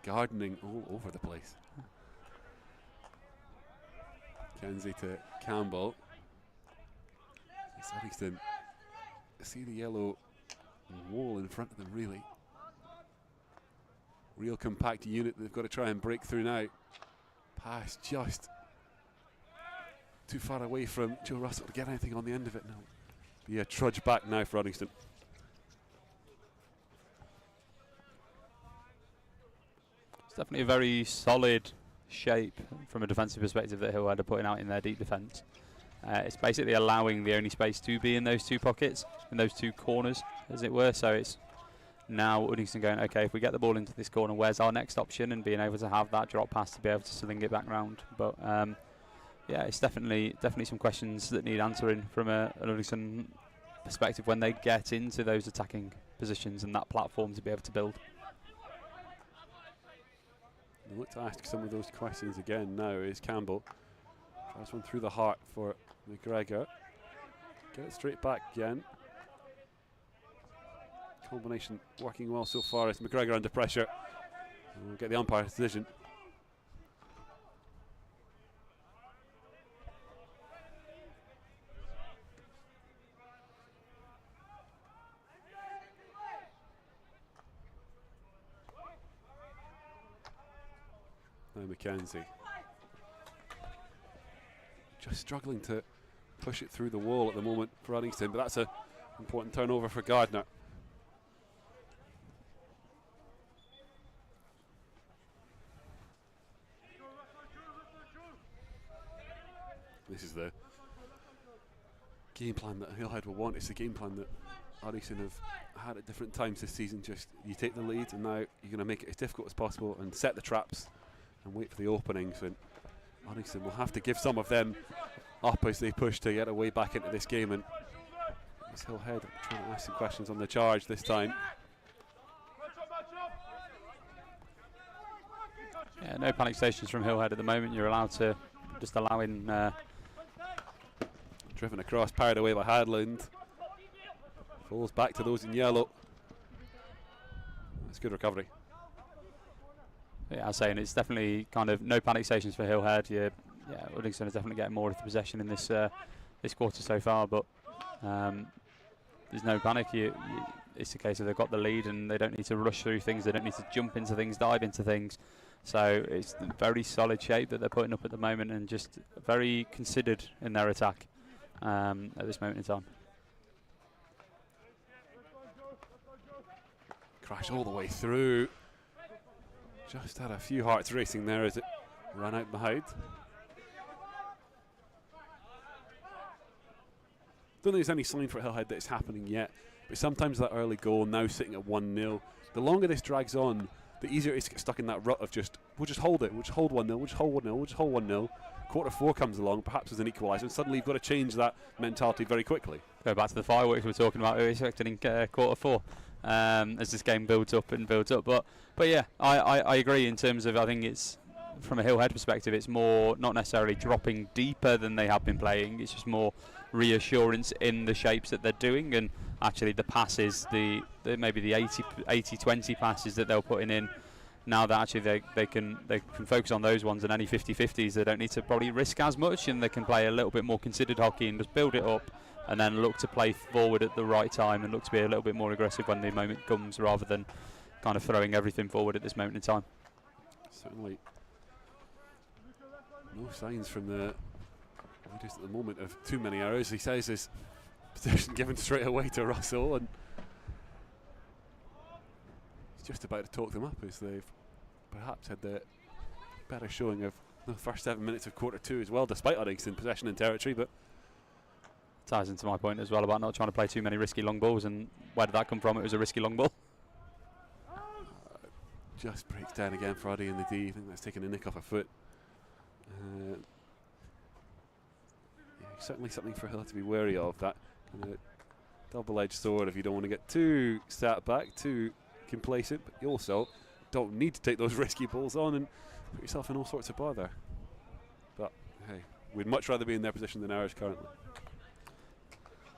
Gardening all over the place. Kenzie to Campbell. It's Uddingston. See the yellow wall in front of them, really. Real compact unit they've got to try and break through now. Pass just too far away from Joe Russell to get anything on the end of it. No, be a trudge back now for Uddingston. It's definitely a very solid shape from a defensive perspective that Hillhead are putting out in their deep defence. It's basically allowing the only space to be in those two pockets, in those two corners, as it were. So it's now Uddingston going, okay, if we get the ball into this corner, where's our next option? And being able to have that drop pass to be able to sling it back round. But yeah, it's definitely some questions that need answering from an Uddingston perspective when they get into those attacking positions and that platform to be able to build. We'll look to ask some of those questions again now is Campbell. Tries one through the heart for McGregor. Get it straight back again. Combination working well so far as McGregor under pressure. And we'll get the umpire's decision. Now Mackenzie. Just struggling to push it through the wall at the moment for Uddingston, but that's an important turnover for Gardner. This is the game plan that Hillhead will want. It's the game plan that Uddingston have had at different times this season. Just you take the lead and now you're going to make it as difficult as possible and set the traps and wait for the openings. And Uddingston will have to give some of them up as they push to get a way back into this game. And it's Hillhead trying to ask some questions on the charge this time. Yeah, no panic stations from Hillhead at the moment. You're allowed to just allow in. Driven across, parried away by Hadland. Falls back to those in yellow. That's good recovery. Yeah, I was saying it's definitely kind of no panic stations for Hillhead. Yeah, Uddingston is definitely getting more of the possession in this this quarter so far, but there's no panic. It's a case of they've got the lead and they don't need to rush through things. They don't need to jump into things, dive into things. So it's the very solid shape that they're putting up at the moment, and just very considered in their attack at this moment in time. Crash all the way through. Just had a few hearts racing there as it ran out behind. Don't think there's any sign for Hillhead that it's happening yet, but sometimes that early goal, now sitting at 1-0, the longer this drags on, the easier it is to get stuck in that rut of we'll just hold it, we'll just hold 1-0, we'll just hold 1-0, we'll just hold 1-0. Quarter 4 comes along, perhaps as an equaliser, and suddenly you've got to change that mentality very quickly. Go back to the fireworks we were talking about, we were expecting in quarter 4. As this game builds up and builds up, but yeah, I agree in terms of, I think it's from a Hillhead perspective, it's more not necessarily dropping deeper than they have been playing. It's just more reassurance in the shapes that they're doing, and actually the passes, the maybe the 80-20 passes that they're putting in now, that actually they can focus on those ones, and any 50-50s they don't need to probably risk as much, and they can play a little bit more considered hockey and just build it up, and then look to play forward at the right time and look to be a little bit more aggressive when the moment comes, rather than kind of throwing everything forward at this moment in time. Certainly no signs from the just at the moment of too many errors. He says his possession given straight away to Russell, and he's just about to talk them up as they've perhaps had the better showing of the first 7 minutes of quarter 2 as well, despite Uddingston possession and territory. But ties into my point as well about not trying to play too many risky long balls, and where did that come from? It was a risky long ball. Just breaks down again for Uddy in the D. I think that's taken a nick off a foot. Yeah, certainly something for Hill to be wary of, that kind of double-edged sword if you don't want to get too sat back, too complacent, but you also don't need to take those risky balls on and put yourself in all sorts of bother. But hey, we'd much rather be in their position than ours currently.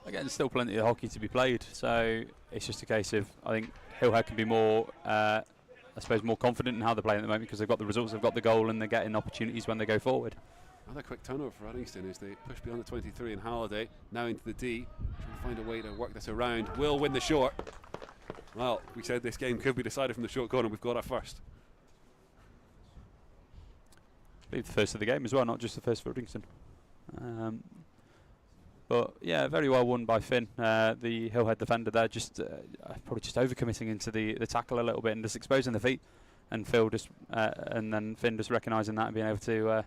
Again, there's still plenty of hockey to be played, so it's just a case of, I think Hillhead can be more, I suppose, more confident in how they're playing at the moment, because they've got the results, they've got the goal, and they're getting opportunities when they go forward. Another quick turnover for Uddingston as they push beyond the 23 and Halliday, now into the D, trying to find a way to work this around. Will win the short. Well, we said this game could be decided from the short corner, we've got it first. I believe the first of the game as well, not just the first for Uddingston. But yeah, very well won by Finn, the Hillhead defender there, just probably just overcommitting into the tackle a little bit and just exposing the feet, and Phil just and then Finn just recognising that and being able to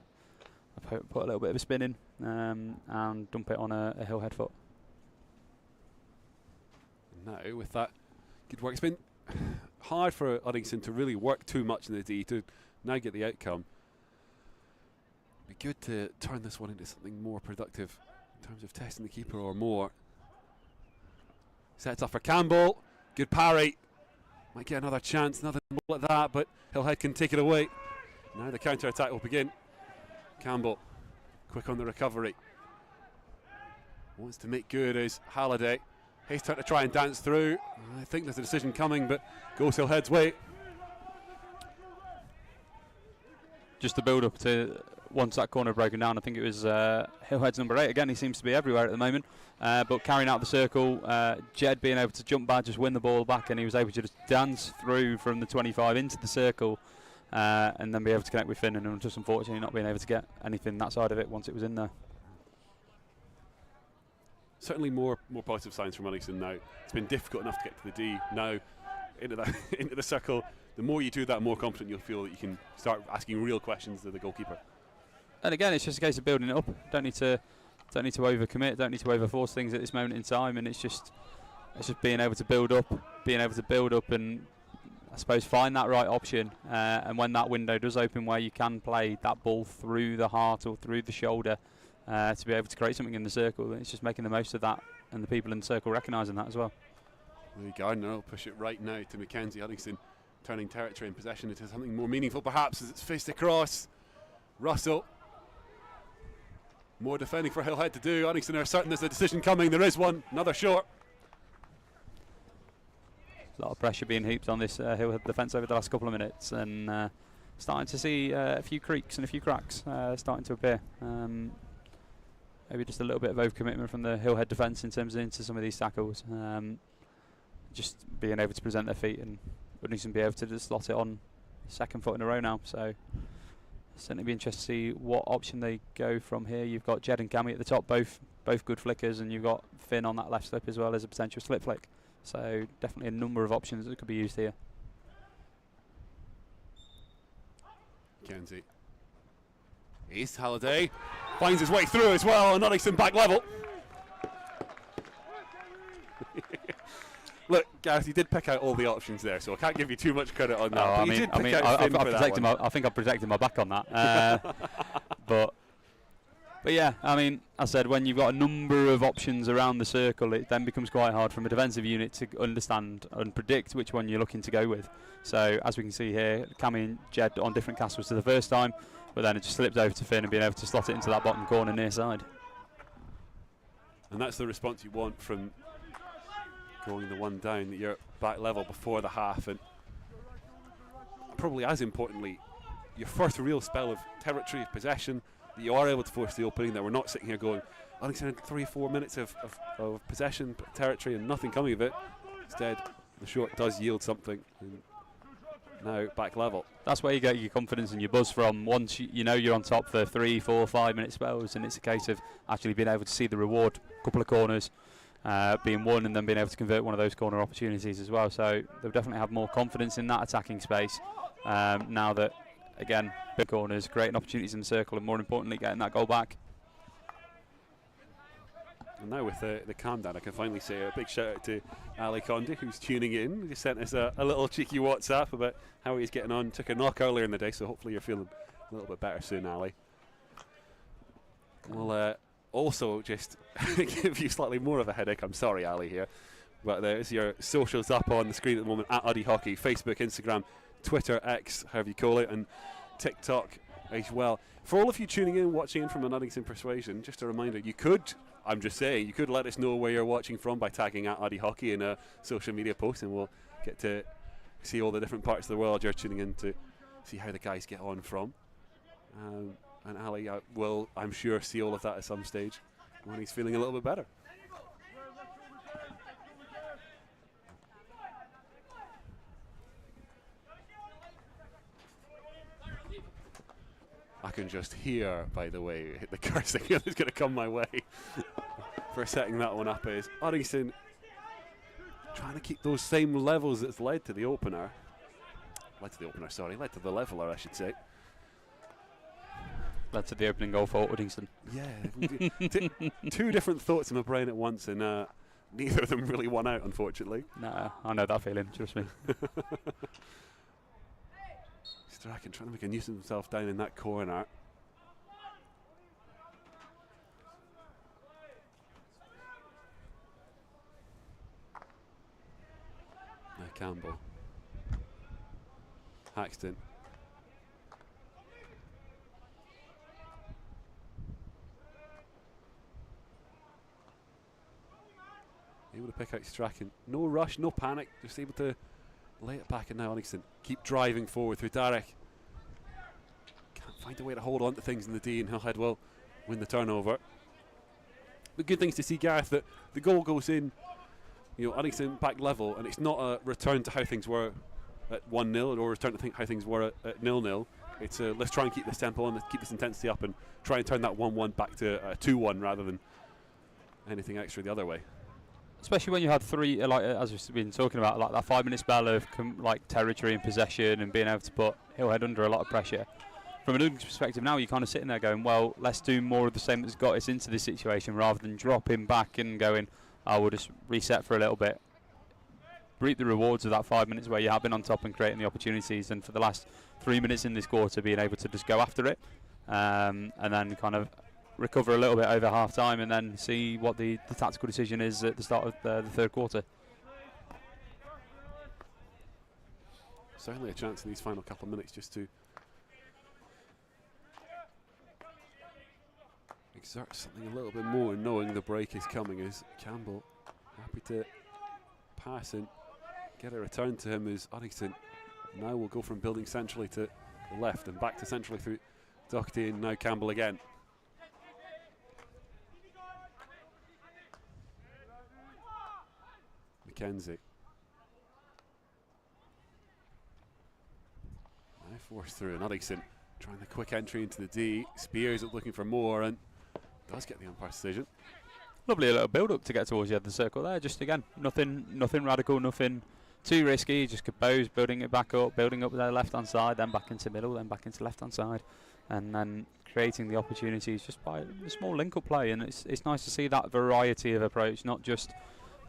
put a little bit of a spin in and dump it on a Hillhead foot. Now with that good work, it's been hard for Uddingston to really work too much in the D to now get the outcome. It'd be good to turn this one into something more productive in terms of testing the keeper or more. Sets up for Campbell. Good parry. Might get another chance, another ball at that, but Hillhead can take it away. Now the counter-attack will begin. Campbell, quick on the recovery. Wants to make good as Halliday. He's trying to try and dance through. I think there's a decision coming, but goes Hillhead's way. Just the build-up to once that corner broken down, I think it was Hillhead's number 8. Again, he seems to be everywhere at the moment, but carrying out the circle, Jed being able to jump back, just win the ball back, and he was able to just dance through from the 25 into the circle, and then be able to connect with Finn, and just unfortunately not being able to get anything that side of it once it was in there. Certainly more positive signs from Uddingston now. It's been difficult enough to get to the D. Now into the circle. The more you do that, the more confident you'll feel that you can start asking real questions to the goalkeeper. And again, it's just a case of building it up. Don't need to overcommit. Don't need to overforce things at this moment in time. And it's just being able to build up, and I suppose find that right option. And when that window does open, where you can play that ball through the heart or through the shoulder, to be able to create something in the circle, it's just making the most of that, and the people in the circle recognising that as well. Lee Gardner will push it right now to Mackenzie. Uddingston turning territory and possession into something more meaningful perhaps, as it's faced across. Russell. More defending for Hillhead to do. Uddingston are certain there's a decision coming. There is one. Another short. A lot of pressure being heaped on this Hillhead defence over the last couple of minutes, and starting to see a few creaks and a few cracks starting to appear. Maybe just a little bit of overcommitment from the Hillhead defence in terms of into some of these tackles. Just being able to present their feet, and Uddingston be able to just slot it on second foot in a row now. So certainly be interested to see what option they go from here. You've got Jed and Cammy at the top, both good flickers, and you've got Finn on that left slip as well as a potential slip flick. So definitely a number of options that could be used here. Kenzie. East Halliday finds his way through as well, and Uddingston back level. Look, Gareth, you did pick out all the options there, so I can't give you too much credit on that. I think I've protected my back on that. But yeah, I mean, as I said, when you've got a number of options around the circle, it then becomes quite hard from a defensive unit to understand and predict which one you're looking to go with. So as we can see here, Cammy and Jed on different castles to the first time, but then it just slipped over to Finn and being able to slot it into that bottom corner near side. And that's the response you want from going the one down, that you're back level before the half, and probably as importantly, your first real spell of territory, of possession, that you are able to force the opening, that we're not sitting here going, Uddingston had 3-4 minutes of possession, territory, and nothing coming of it. Instead, the short does yield something, and now back level. That's where you get your confidence and your buzz from. Once you know you're on top for 3, 4, 5 minute spells, and it's a case of actually being able to see the reward, a couple of corners being won, and then being able to convert one of those corner opportunities as well. So they'll definitely have more confidence in that attacking space now that, again, big corners, creating opportunities in the circle, and more importantly, getting that goal back. And now with the calm down, I can finally say a big shout out to Ali Condi, who's tuning in. He sent us a little cheeky WhatsApp about how he's getting on. Took a knock earlier in the day, so hopefully you're feeling a little bit better soon, Ali. We'll also just give you slightly more of a headache. I'm sorry, Ali, here. But there's your socials up on the screen at the moment, at Uddy Hockey, Facebook, Instagram, Twitter, X, however you call it, and TikTok as well. For all of you tuning in, watching in from an Uddingston Persuasion, just a reminder, you could, I'm just saying, you could let us know where you're watching from by tagging at Uddy Hockey in a social media post, and we'll get to see all the different parts of the world you're tuning in to see how the guys get on from. And Ali will, I'm sure, see all of that at some stage when he's feeling a little bit better. I can just hear, by the way, the cursing that's going to come my way for setting that one up. Is Uddingston trying to keep those same levels that's led to the opener. Led to the leveler, I should say. Led to the opening goal for Uddingston. Yeah, two different thoughts in my brain at once, and neither of them really won out, unfortunately. No, I know that feeling, trust me. Strachan trying to make a nuisance of himself down in that corner. Now Campbell. Haxton. Able to pick out Strachan. No rush, no panic, just able to lay it back, and now Uddingston keep driving forward through Derek. Can't find a way to hold on to things in the D, and Hillhead will win the turnover. The good things to see, Gareth, that the goal goes in, you know, Uddingston back level, and it's not a return to how things were at 1-0 or return to how things were at 0-0. It's let's try and keep this tempo and let's keep this intensity up and try and turn that 1-1 back to 2-1 rather than anything extra the other way. Especially when you had three, like as we've been talking about, like that 5 minute spell of like territory and possession and being able to put Hillhead under a lot of pressure. From an Uddingston perspective now, you're kind of sitting there going, well, let's do more of the same that's got us into this situation rather than dropping back and going, we'll just reset for a little bit. Reap the rewards of that 5 minutes where you have been on top and creating the opportunities, and for the last 3 minutes in this quarter being able to just go after it and then kind of recover a little bit over half time and then see what the tactical decision is at the start of the third quarter. certainly a chance in these final couple of minutes just to exert something a little bit more, knowing the break is coming. As Campbell happy to pass and get a return to him as Uddingston now will go from building centrally to the left and back to centrally through Doherty, and now Campbell again. McKenzie. Now forced through, and Uddingston trying the quick entry into the D. Spears looking for more and does get the umpire's decision. Lovely little build-up to get towards the end of the circle there. Just again, nothing radical, nothing too risky. Just compose, building it back up, building up their left-hand side, then back into middle, then back into left-hand side, and then creating the opportunities just by a small link-up play. And it's nice to see that variety of approach, not just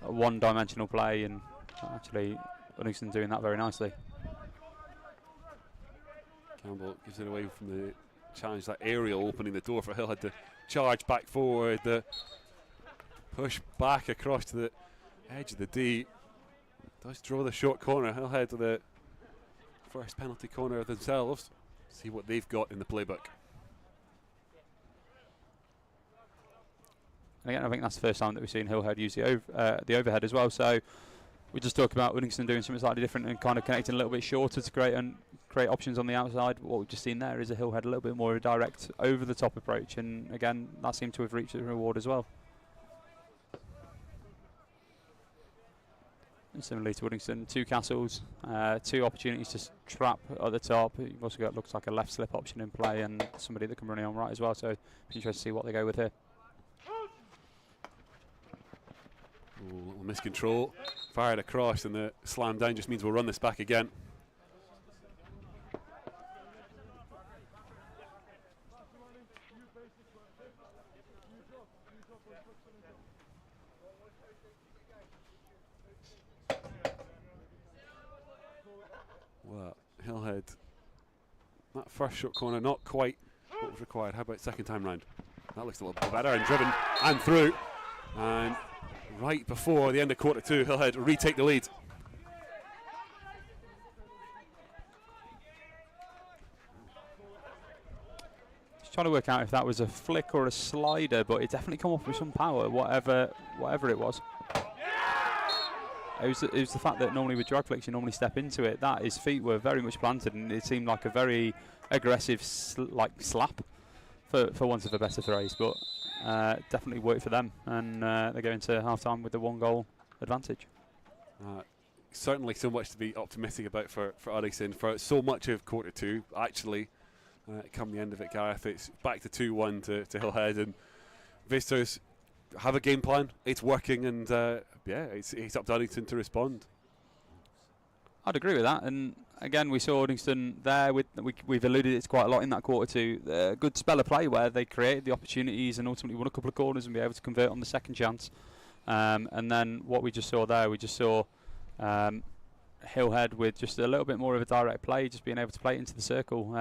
a one-dimensional play. And actually, Uddingston doing that very nicely. Campbell gives it away from the challenge, that aerial opening the door for Hillhead to charge back forward. The push back across to the edge of the D. Does draw the short corner. Hillhead to the first penalty corner themselves. See what they've got in the playbook. And again, I think that's the first time that we've seen Hillhead use the overhead as well. So we just talked about Uddingston doing something slightly different and kind of connecting a little bit shorter to create options on the outside. What we've just seen there is a Hillhead a little bit more of a direct over-the-top approach, and again, that seemed to have reached the reward as well. And similarly to Uddingston, two castles, two opportunities to trap at the top. You've also got, looks like, a left slip option in play and somebody that can run it on right as well, so it'll be interesting to see what they go with here. Ooh, little miscontrol, fired across, and the slam down just means we'll run this back again. Well, Hillhead, that first short corner, not quite what was required. How about second time round? That looks a little bit better, and driven and through. And right before the end of quarter two, Hillhead retake the lead. Just trying to work out if that was a flick or a slider, but it definitely come off with some power, whatever it was. It was the fact that normally with drag flicks you normally step into it, that his feet were very much planted, and it seemed like a very aggressive slap, for want of a better phrase, but definitely worked for them, and they go into half-time with the 1-goal advantage. Certainly so much to be optimistic about for Uddingston, for so much of quarter two. Actually, come the end of it, Gareth, it's back to 2-1 to Hillhead, and visitors have a game plan, it's working, and yeah, it's up to Uddingston to respond. I'd agree with that, and again we saw Uddingston there, we've alluded it quite a lot in that quarter two, a good spell of play where they created the opportunities and ultimately won a couple of corners and be able to convert on the second chance, and then what we just saw there, we just saw Hillhead with just a little bit more of a direct play, just being able to play it into the circle,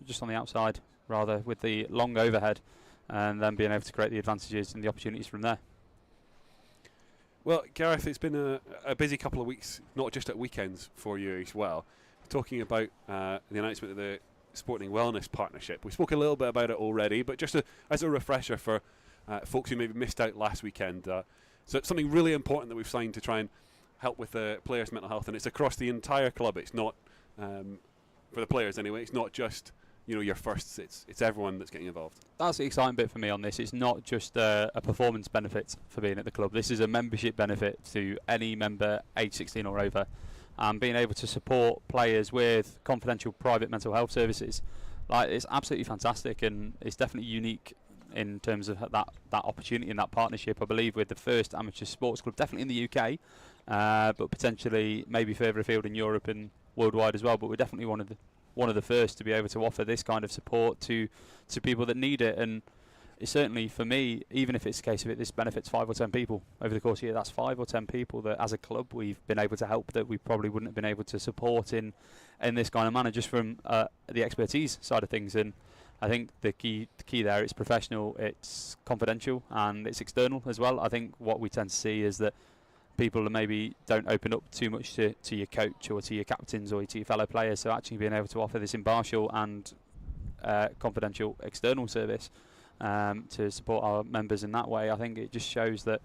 just on the outside rather, with the long overhead, and then being able to create the advantages and the opportunities from there. Well, Gareth, it's been a busy couple of weeks, not just at weekends for you as well. Talking about the announcement of the Sporting Wellness Partnership. We spoke a little bit about it already, but just as a refresher for folks who maybe missed out last weekend. So it's something really important that we've signed to try and help with the players' mental health, and it's across the entire club. It's not, for the players anyway, it's not just your firsts, it's everyone that's getting involved. That's the exciting bit for me on this. It's not just a performance benefit for being at the club. This is a membership benefit to any member age 16 or over, and being able to support players with confidential private mental health services. It's absolutely fantastic, and it's definitely unique in terms of that opportunity and that partnership. I believe with the first amateur sports club, definitely in the UK, but potentially maybe further afield in Europe and worldwide as well. But we're definitely one of the first to be able to offer this kind of support to people that need it. And it's certainly, for me, even if it's a case of this benefits 5 or 10 people over the course of the year, that's 5 or 10 people that as a club we've been able to help that we probably wouldn't have been able to support in this kind of manner, just from the expertise side of things. And I think the key there, it's professional, it's confidential, and it's external as well. I think what we tend to see is that people maybe don't open up too much to your coach or to your captains or to your fellow players. So actually being able to offer this impartial and confidential external service to support our members in that way, I think it just shows that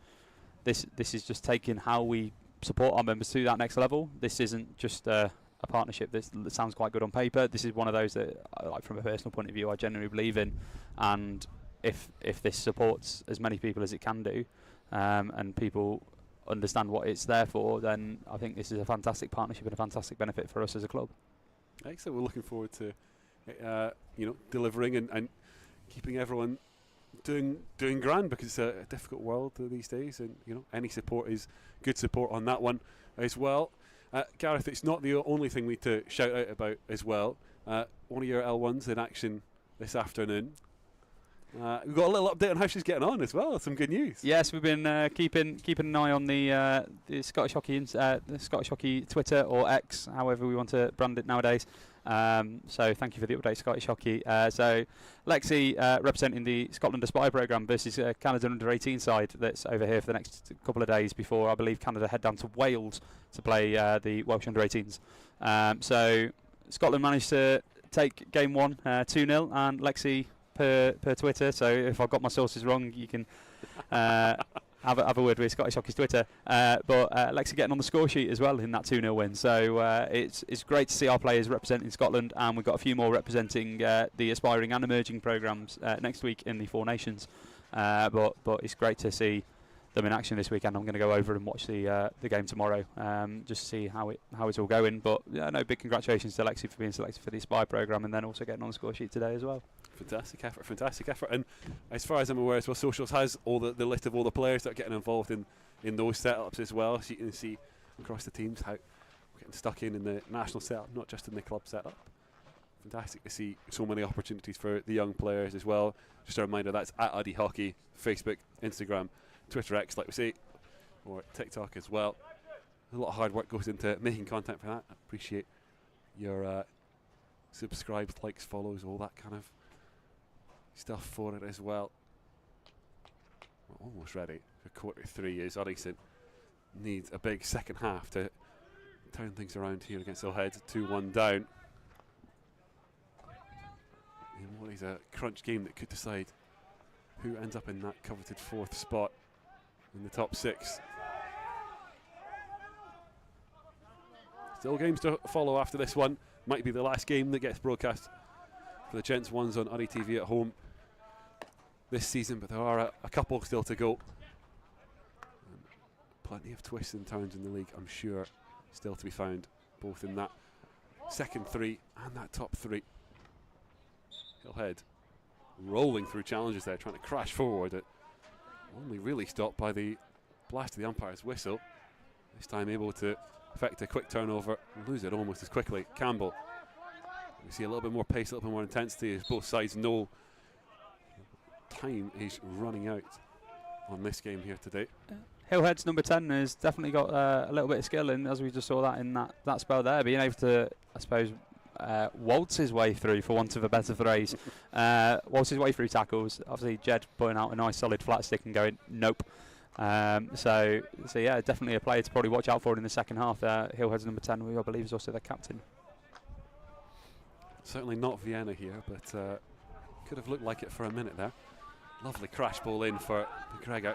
this is just taking how we support our members to that next level. This isn't just a partnership that sounds quite good on paper. This is one of those that, like, from a personal point of view, I genuinely believe in. And if this supports as many people as it can do, and people understand what it's there for, then I think this is a fantastic partnership and a fantastic benefit for us as a club. Excellent. We're looking forward to delivering and keeping everyone doing grand, because it's a difficult world these days, and any support is good support on that one as well. Gareth, it's not the only thing we need to shout out about as well. One of your L1s in action this afternoon. We've got a little update on how she's getting on as well. Some good news. Yes, we've been keeping an eye on the Scottish Hockey Twitter, or X, however we want to brand it nowadays. So thank you for the update, Scottish Hockey. So Lexi representing the Scotland Aspire programme versus Canada under-18 side that's over here for the next couple of days before, I believe, Canada head down to Wales to play the Welsh under-18s. So Scotland managed to take game 1 2-0, and Lexi per Twitter, so if I've got my sources wrong, you can have a word with Scottish Hockey's Twitter. But Lexi getting on the score sheet as well in that 2-0 win. So it's great to see our players representing Scotland, and we've got a few more representing the aspiring and emerging programmes next week in the Four Nations. But it's great to see them in action this weekend. I'm going to go over and watch the game tomorrow, just to see how it's all going. But no, big congratulations to Lexi for being selected for the Aspire programme, and then also getting on the score sheet today as well. Fantastic effort. And as far as I'm aware as well, Socials has all the list of all the players that are getting involved in those setups as well, so you can see across the teams how we're getting stuck in the national setup, not just in the club setup. Fantastic to see so many opportunities for the young players as well. Just a reminder, that's at UDDY Hockey, Facebook, Instagram, Twitter X, like we say, or TikTok as well. A lot of hard work goes into making content for that. I appreciate your subscribes, likes, follows, all that kind of stuff for it as well. We're almost ready for quarter 3 as Uddingston needs a big second half to turn things around here against Hillhead. 2-1 down in what is a crunch game that could decide who ends up in that coveted 4th spot in the top 6. Still games to follow after this one. Might be the last game that gets broadcast for the Gents ones on UDDY TV at home this season, but there are a couple still to go. Plenty of twists and turns in the league, I'm sure, still to be found, both in that second 3 and that top 3. Hillhead rolling through challenges there, trying to crash forward. It only really stopped by the blast of the umpire's whistle. This time able to effect a quick turnover and lose it almost as quickly. Campbell. We see a little bit more pace, a little bit more intensity, as both sides know time is running out on this game here today. Hillhead's number 10 has definitely got a little bit of skill, and as we just saw that in that spell there, being able to, I suppose, waltz his way through, for want of a better phrase, waltz his way through tackles. Obviously, Jed putting out a nice solid flat stick and going, nope. So yeah, definitely a player to probably watch out for in the second half. Hillhead's number 10, who I believe is also their captain. Certainly not Vienna here, but could have looked like it for a minute there. Lovely crash ball in for McGregor.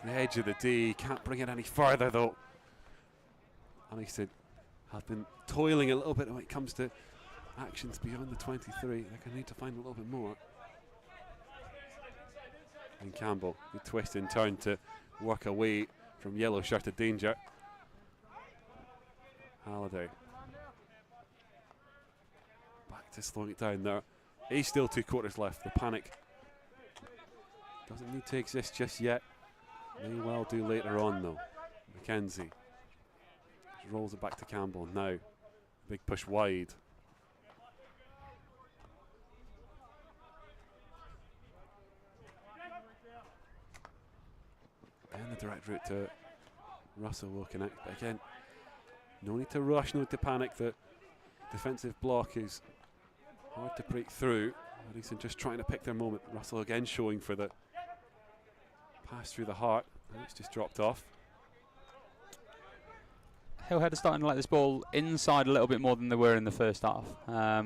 The edge of the D, can't bring it any further though. Uddingston have been toiling a little bit when it comes to actions beyond the 23. They're going to need to find a little bit more. And Campbell, good twist and turn to work away from yellow shirted danger. Halliday. Back to slowing it down there. He's still 2 quarters left. The panic doesn't need to exist just yet. May well do later on though. McKenzie just rolls it back to Campbell now. Big push wide. And the direct route to Russell will connect. But again, no need to rush, no need to panic. The defensive block is hard to break through. Uddingston just trying to pick their moment. Russell again showing for the pass through the heart. And it's just dropped off. Hillhead are starting to let this ball inside a little bit more than they were in the first half,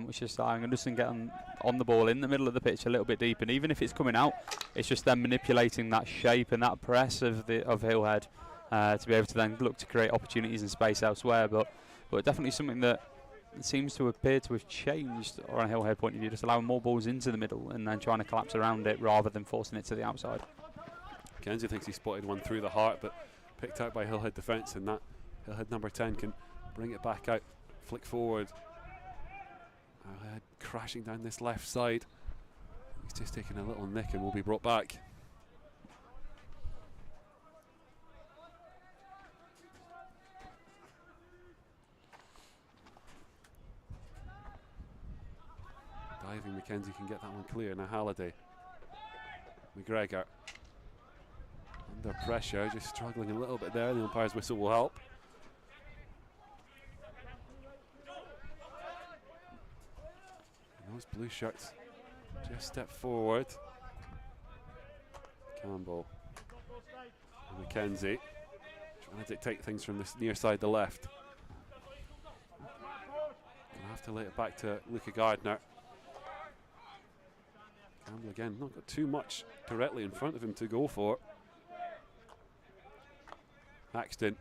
which is starting to get on the ball in the middle of the pitch a little bit deep. And even if it's coming out, it's just them manipulating that shape and that press of Hillhead to be able to then look to create opportunities and space elsewhere. But definitely something that seems to appear to have changed on a Hillhead point of view, just allowing more balls into the middle and then trying to collapse around it rather than forcing it to the outside. Kenzie thinks he spotted one through the heart, but picked out by Hillhead defence, and that Hillhead number 10 can bring it back out, flick forward. Hillhead crashing down this left side. He's just taking a little nick and will be brought back. Diving Mackenzie can get that one clear. Now Halliday. McGregor. Under pressure, just struggling a little bit there. The umpire's whistle will help. And those blue shirts just step forward. Campbell. And Mackenzie trying to dictate things from this near side, the left. Gonna have to lay it back to Luca Gardner. Campbell again, not got too much directly in front of him to go for. Haxton.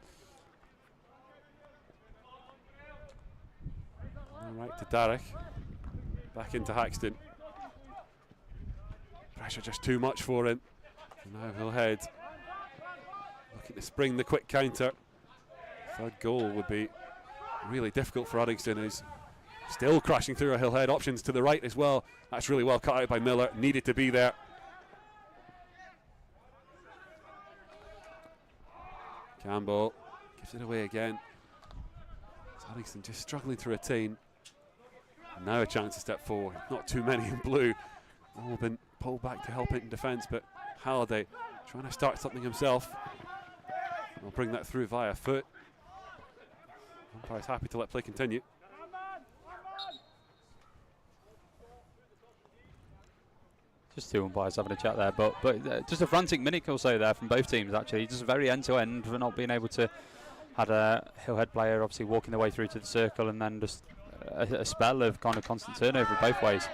All right to Darrick. Back into Haxton. Pressure just too much for him. And now Hillhead looking to spring the quick counter. Third goal would be really difficult for Uddingston, who's still crashing through our Hillhead. Options to the right as well. That's really well cut out by Miller. Needed to be there. Campbell gives it away again. Uddingston just struggling to retain. And now a chance to step forward. Not too many in blue. All been pulled back to help it in defence, but Halliday trying to start something himself. We'll bring that through via foot. Umpire's happy to let play continue. Just two umpires having a chat there, but just a frantic minute or so there from both teams actually. Just very end to end for not being able to. Had a Hillhead player obviously walking their way through to the circle, and then just a spell of kind of constant turnover both ways.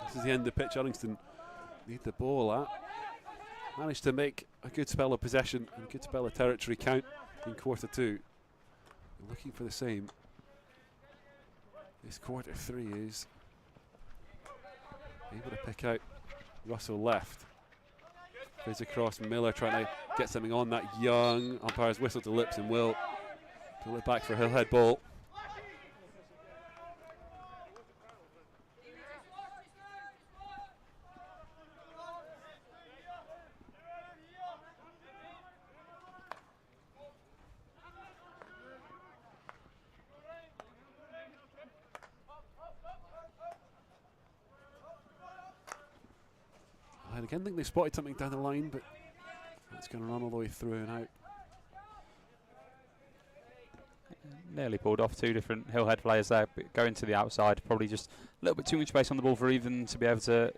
This is the end of the pitch. Uddingston need the ball at. Managed to make a good spell of possession and a good spell of territory count in quarter two. Looking for the same. This quarter three is able to pick out Russell left. Fizz across, Miller trying to get something on that young. Umpire's whistle to lips and will pull it back for Hillhead ball. I again think they spotted something down the line, but it's going to run all the way through and out. Nearly pulled off two different Hillhead players there, but going to the outside. Probably just a little bit too much space on the ball for even to be able to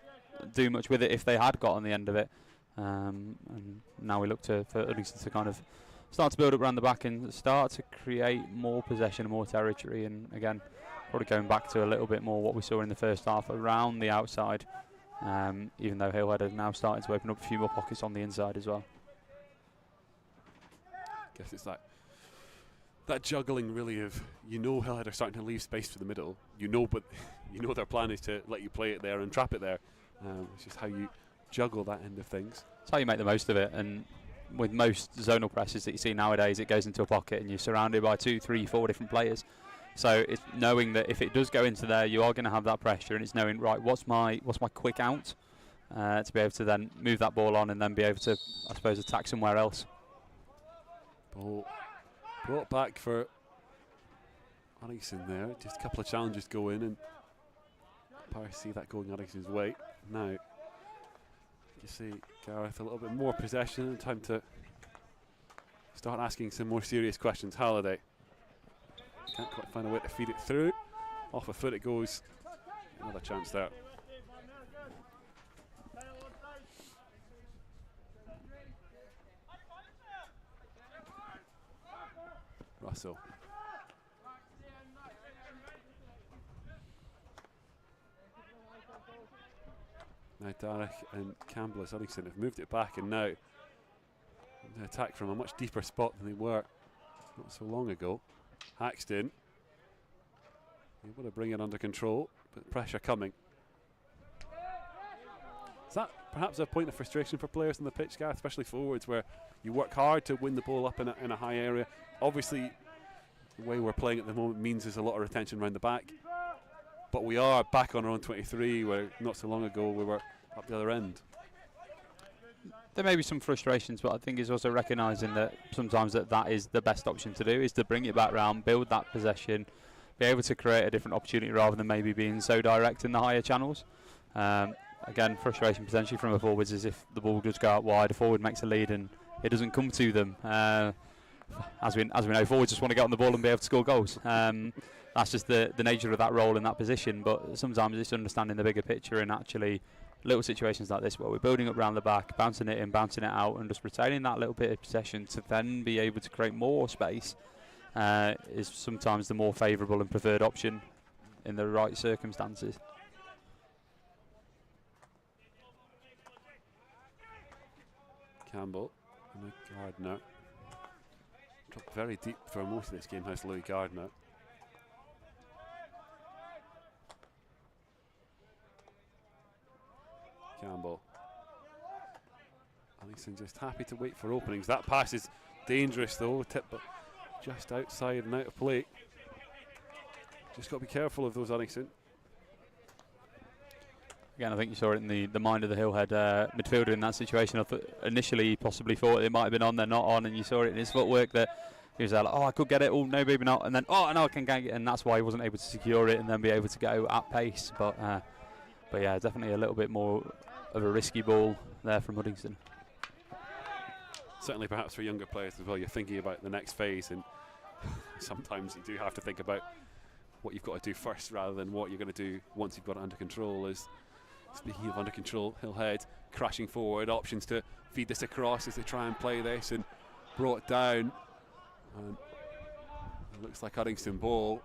do much with it if they had got on the end of it. And now we look for Uddingston to kind of start to build up around the back and start to create more possession and more territory. And again, probably going back to a little bit more what we saw in the first half around the outside. Even though Hillhead are now starting to open up a few more pockets on the inside as well. Guess it's that juggling really of, Hillhead are starting to leave space for the middle, but their plan is to let you play it there and trap it there. It's just how you juggle that end of things. It's how you make the most of it, and with most zonal presses that you see nowadays, it goes into a pocket and you're surrounded by 2, 3, 4 different players. So it's knowing that if it does go into there, you are going to have that pressure, and it's knowing, right, what's my quick out to be able to then move that ball on and then be able to, I suppose, attack somewhere else. Ball brought back for Uddingston there. Just a couple of challenges go in, and Paris see that going Uddingston's way. Now, you see Gareth a little bit more possession and time to start asking some more serious questions. Halliday. Can't quite find a way to feed it through. Off a foot it goes. Another chance there. Russell. Now Darrick and Campbell as Uddingston have moved it back, and now they attack from a much deeper spot than they were not so long ago. Haxton able to bring it under control, but pressure coming. Is that perhaps a point of frustration for players on the pitch, Gareth, especially forwards, where you work hard to win the ball up in a high area? Obviously, the way we're playing at the moment means there's a lot of retention around the back, but we are back on our own 23, where not so long ago we were up the other end. There may be some frustrations, but I think it's also recognising that sometimes that is the best option to do, is to bring it back round, build that possession, be able to create a different opportunity rather than maybe being so direct in the higher channels. Again, frustration potentially from a forwards is if the ball does go out wide, a forward makes a lead and it doesn't come to them. As we know, forwards just want to get on the ball and be able to score goals. That's just the nature of that role in that position, but sometimes it's understanding the bigger picture, and actually little situations like this where we're building up round the back, bouncing it in, bouncing it out, and just retaining that little bit of possession to then be able to create more space is sometimes the more favourable and preferred option in the right circumstances. Campbell and Gardner. Dropped very deep for most of this game, has Louis Gardner. Campbell. Uddingston just happy to wait for openings. That pass is dangerous though, tip but just outside and out of play. Just got to be careful of those Uddingston. Again, I think you saw it in the mind of the Hillhead midfielder in that situation. I initially possibly thought it might have been on, they're not on, and you saw it in his footwork that he was like, oh, I could get it, oh, no, maybe not, and then, oh, no, I can get it, and that's why he wasn't able to secure it and then be able to go at pace. But yeah, definitely a little bit more of a risky ball there from Uddingston. Certainly perhaps for younger players as well, you're thinking about the next phase, and sometimes you do have to think about what you've got to do first rather than what you're going to do once you've got it under control. Speaking of under control, Hillhead crashing forward, options to feed this across as they try and play this, and brought down. And it looks like Uddingston ball.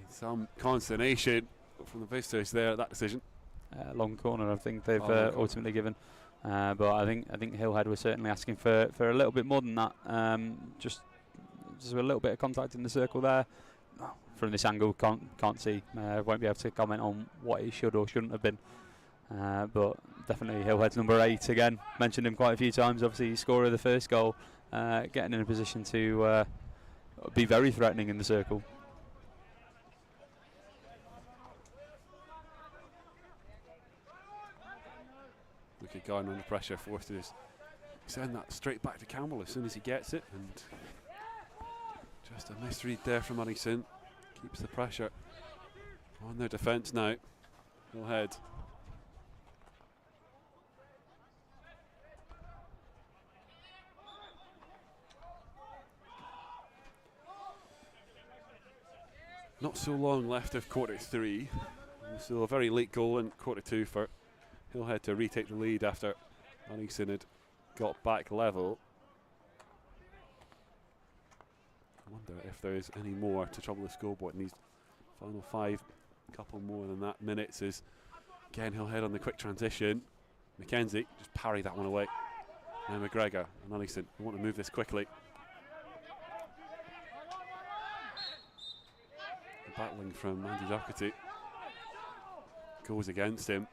Some consternation from the visitors there at that decision. Long corner, I think they've ultimately given. But I think Hillhead were certainly asking for a little bit more than that. Just a little bit of contact in the circle there. From this angle, can't see. Won't be able to comment on what it should or shouldn't have been. But definitely Hillhead's number 8 again. Mentioned him quite a few times. Obviously, scorer of the first goal, getting in a position to be very threatening in the circle. Look at Gardner under pressure, forced to just send that straight back to Campbell as soon as he gets it, and just a misread there from Uddingston. Keeps the pressure on their defence now. Hillhead. Not so long left of quarter 3. Still a very late goal in quarter 2 for Hillhead to retake the lead after Uddingston had got back level. I wonder if there is any more to trouble the scoreboard in these final 5, couple more than that minutes. Is again Hillhead on the quick transition. Mackenzie just parry that one away. Now McGregor and Uddingston want to move this quickly. Battling from Andy Doherty. Goes against him.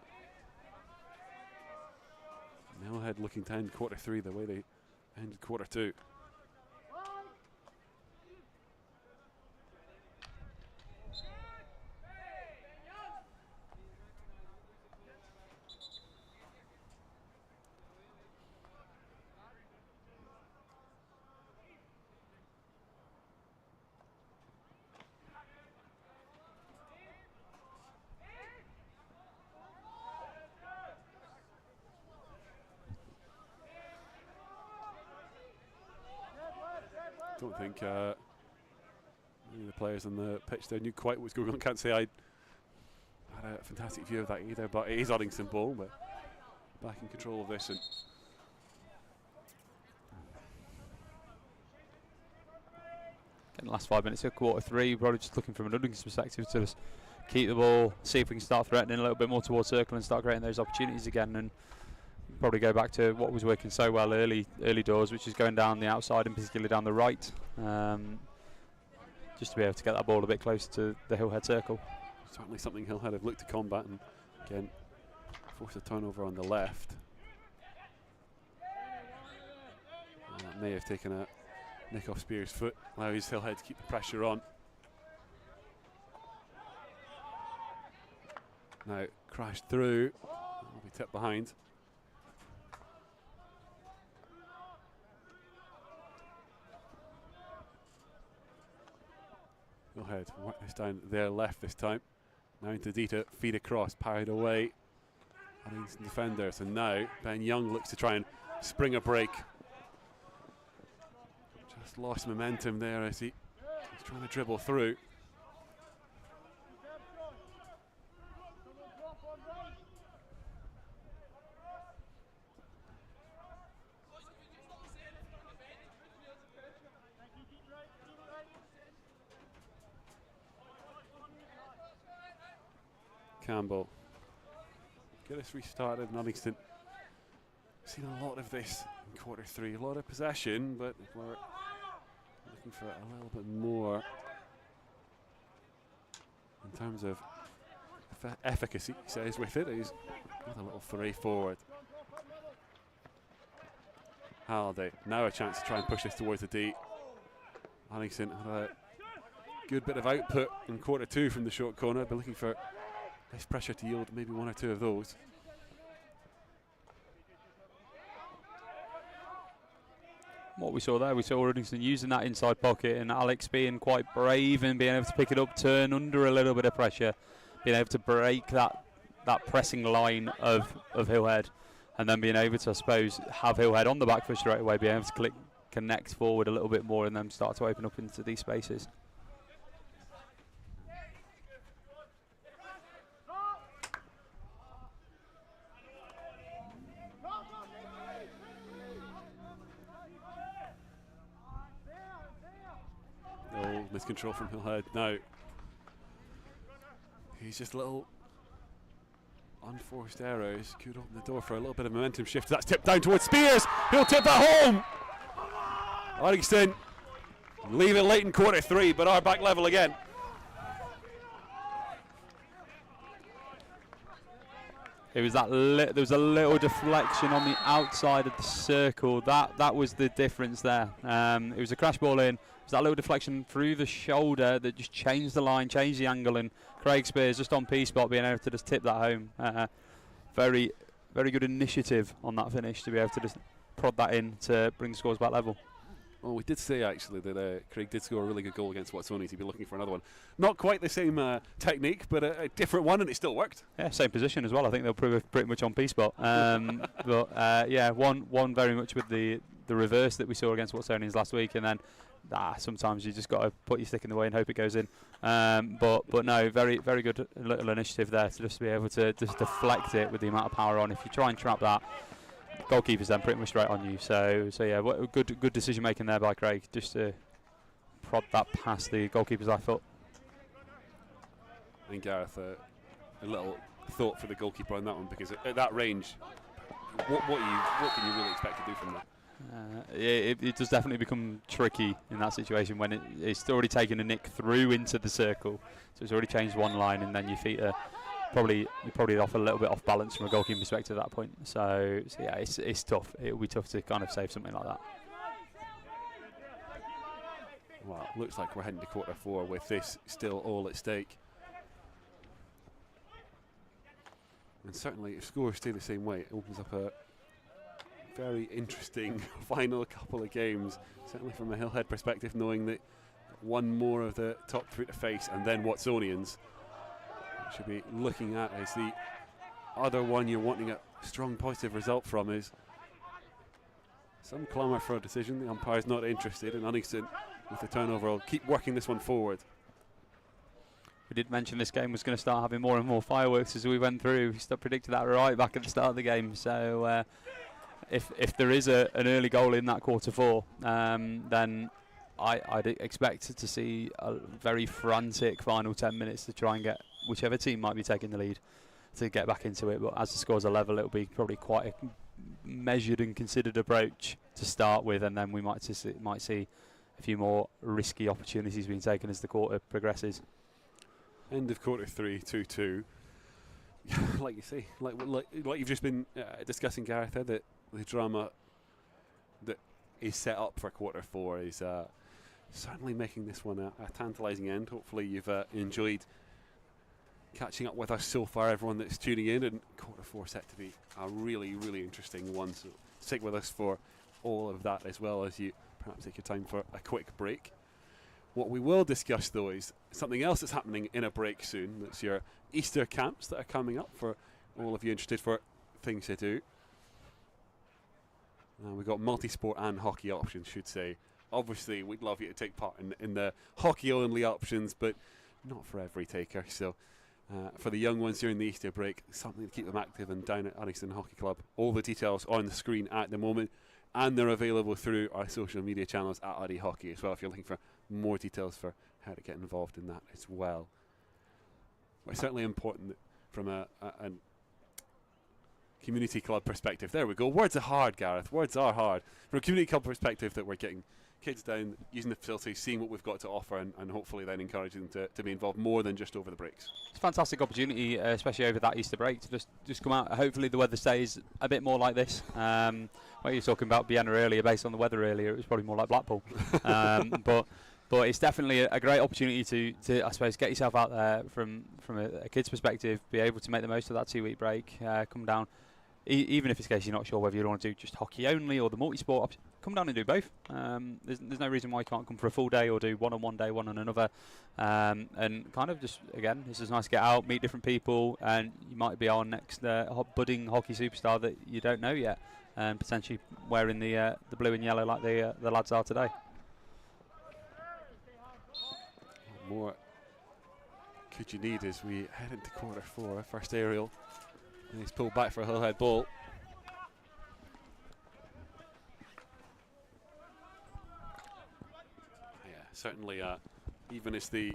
Hillhead looking to end quarter 3 the way they ended quarter 2. Don't think any of the players on the pitch there knew quite what was going on. Can't say I had a fantastic view of that either, but it is Uddingston ball, but back in control of this. And the last 5 minutes of quarter three, probably just looking from an Uddingston perspective to just keep the ball, see if we can start threatening a little bit more towards circle and start creating those opportunities again, and probably go back to what was working so well early doors, which is going down the outside and particularly down the right, just to be able to get that ball a bit closer to the Hillhead circle. Certainly something Hillhead have looked to combat, and again force a turnover on the left. And that may have taken a nick off Spears' foot, allows Hillhead to keep the pressure on. Now crashed through, will be tipped behind. Hillhead work this down their left this time. Now into Dita, feed across, parried away. Uddingston defender, so now Ben Young looks to try and spring a break. Just lost momentum there as he's trying to dribble through. Campbell. Get us restarted in Uddingston. Seen a lot of this in quarter three. A lot of possession, but we're looking for a little bit more in terms of efficacy, he says, with it. He's with a little foray forward. Halliday, now a chance to try and push this towards the D. Uddingston had a good bit of output in quarter two from the short corner, but looking for less pressure to yield maybe one or two of those. What we saw there, we saw Uddingston using that inside pocket and Alex being quite brave and being able to pick it up, turn under a little bit of pressure, being able to break that pressing line of Hillhead, and then being able to, I suppose, have Hillhead on the back foot straight away, being able to connect forward a little bit more and then start to open up into these spaces. Miscontrol from Hillhead. Now he's just little unforced errors could open the door for a little bit of momentum shift. That's tipped down towards Spears. He'll tip that home. Uddingston leave it late in quarter three, but are back level again. It was that there was a little deflection on the outside of the circle. That was the difference there. It was a crash ball in. It was that little deflection through the shoulder that just changed the line, changed the angle, and Craig Spears just on P-spot being able to just tip that home. Very, very good initiative on that finish to be able to just prod that in to bring the scores back level. Well, we did say actually that Craig did score a really good goal against Watsonians. He'd be looking for another one. Not quite the same technique, but a different one, and it still worked. Yeah, same position as well. I think they'll prove pretty much on P-spot. But yeah, one very much with the reverse that we saw against Watsonians last week, and then sometimes you just got to put your stick in the way and hope it goes in. But no, very very good little initiative there to just be able to just deflect it with the amount of power on. If you try and trap that, goalkeeper's then pretty much straight on you. So yeah, good decision making there by Craig, just to prod that past the goalkeeper's left foot. And Gareth, a little thought for the goalkeeper on that one, because at that range, what can you really expect to do from that? It does definitely become tricky in that situation when it's already taken a nick through into the circle, so it's already changed one line, and then your feet are probably off a little bit off balance from a goalkeeping perspective at that point. So yeah, it's tough. It will be tough to kind of save something like that. Well, looks like we're heading to quarter four with this still all at stake. And certainly if scores stay the same way, it opens up a very interesting final couple of games, certainly from a Hillhead perspective, knowing that one more of the top three to face, and then Watsonians should be looking at as the other one you're wanting a strong positive result from. Is some clamour for a decision. The umpire's not interested, and Uddingston with the turnover will keep working this one forward. We did mention this game was going to start having more and more fireworks as we went through. We predicted that right back at the start of the game. So if there is an early goal in that quarter four, then I'd expect to see a very frantic final 10 minutes to try and get whichever team might be taking the lead to get back into it. But as the scores are level, it'll be probably quite a measured and considered approach to start with, and then we might see a few more risky opportunities being taken as the quarter progresses. End of quarter 3, 2-2. Like you say, like you've just been discussing, Gareth, there, that the drama that is set up for quarter 4 is certainly making this one a tantalising end. Hopefully you've enjoyed catching up with us so far, everyone that's tuning in, and quarter 4 set to be a really, really interesting one, so stick with us for all of that, as well as you perhaps take your time for a quick break. What we will discuss, though, is something else that's happening in a break soon. That's your Easter camps that are coming up for all of you interested for things to do. We've got multi-sport and hockey options, should say. Obviously, we'd love you to take part in the hockey-only options, but not for every taker. So for the young ones during the Easter break, something to keep them active and down at Uddingston Hockey Club. All the details on the screen at the moment, and they're available through our social media channels at Uddy Hockey as well, if you're looking for more details for how to get involved in that as well. But it's certainly important that from a community club perspective. There we go. Words are hard, Gareth. Words are hard. From a community club perspective, that we're getting kids down, using the facilities, seeing what we've got to offer, and hopefully then encouraging them to be involved more than just over the breaks. It's a fantastic opportunity, especially over that Easter break, to just come out. Hopefully the weather stays a bit more like this. What you were talking about Vienna earlier, based on the weather earlier, it was probably more like Blackpool. But it's definitely a great opportunity to I suppose, get yourself out there from a kid's perspective, be able to make the most of that 2-week break, come down. Even if it's the case you're not sure whether you want to do just hockey only or the multi-sport option, come down and do both. There's no reason why you can't come for a full day or do one on one day, one on another. And kind of just, again, it's just nice to get out, meet different people, and you might be our next budding hockey superstar that you don't know yet, and potentially wearing the blue and yellow like the lads are today. What more could you need as we head into quarter 4? First aerial. And he's pulled back for a Hillhead ball. Yeah, certainly, even as the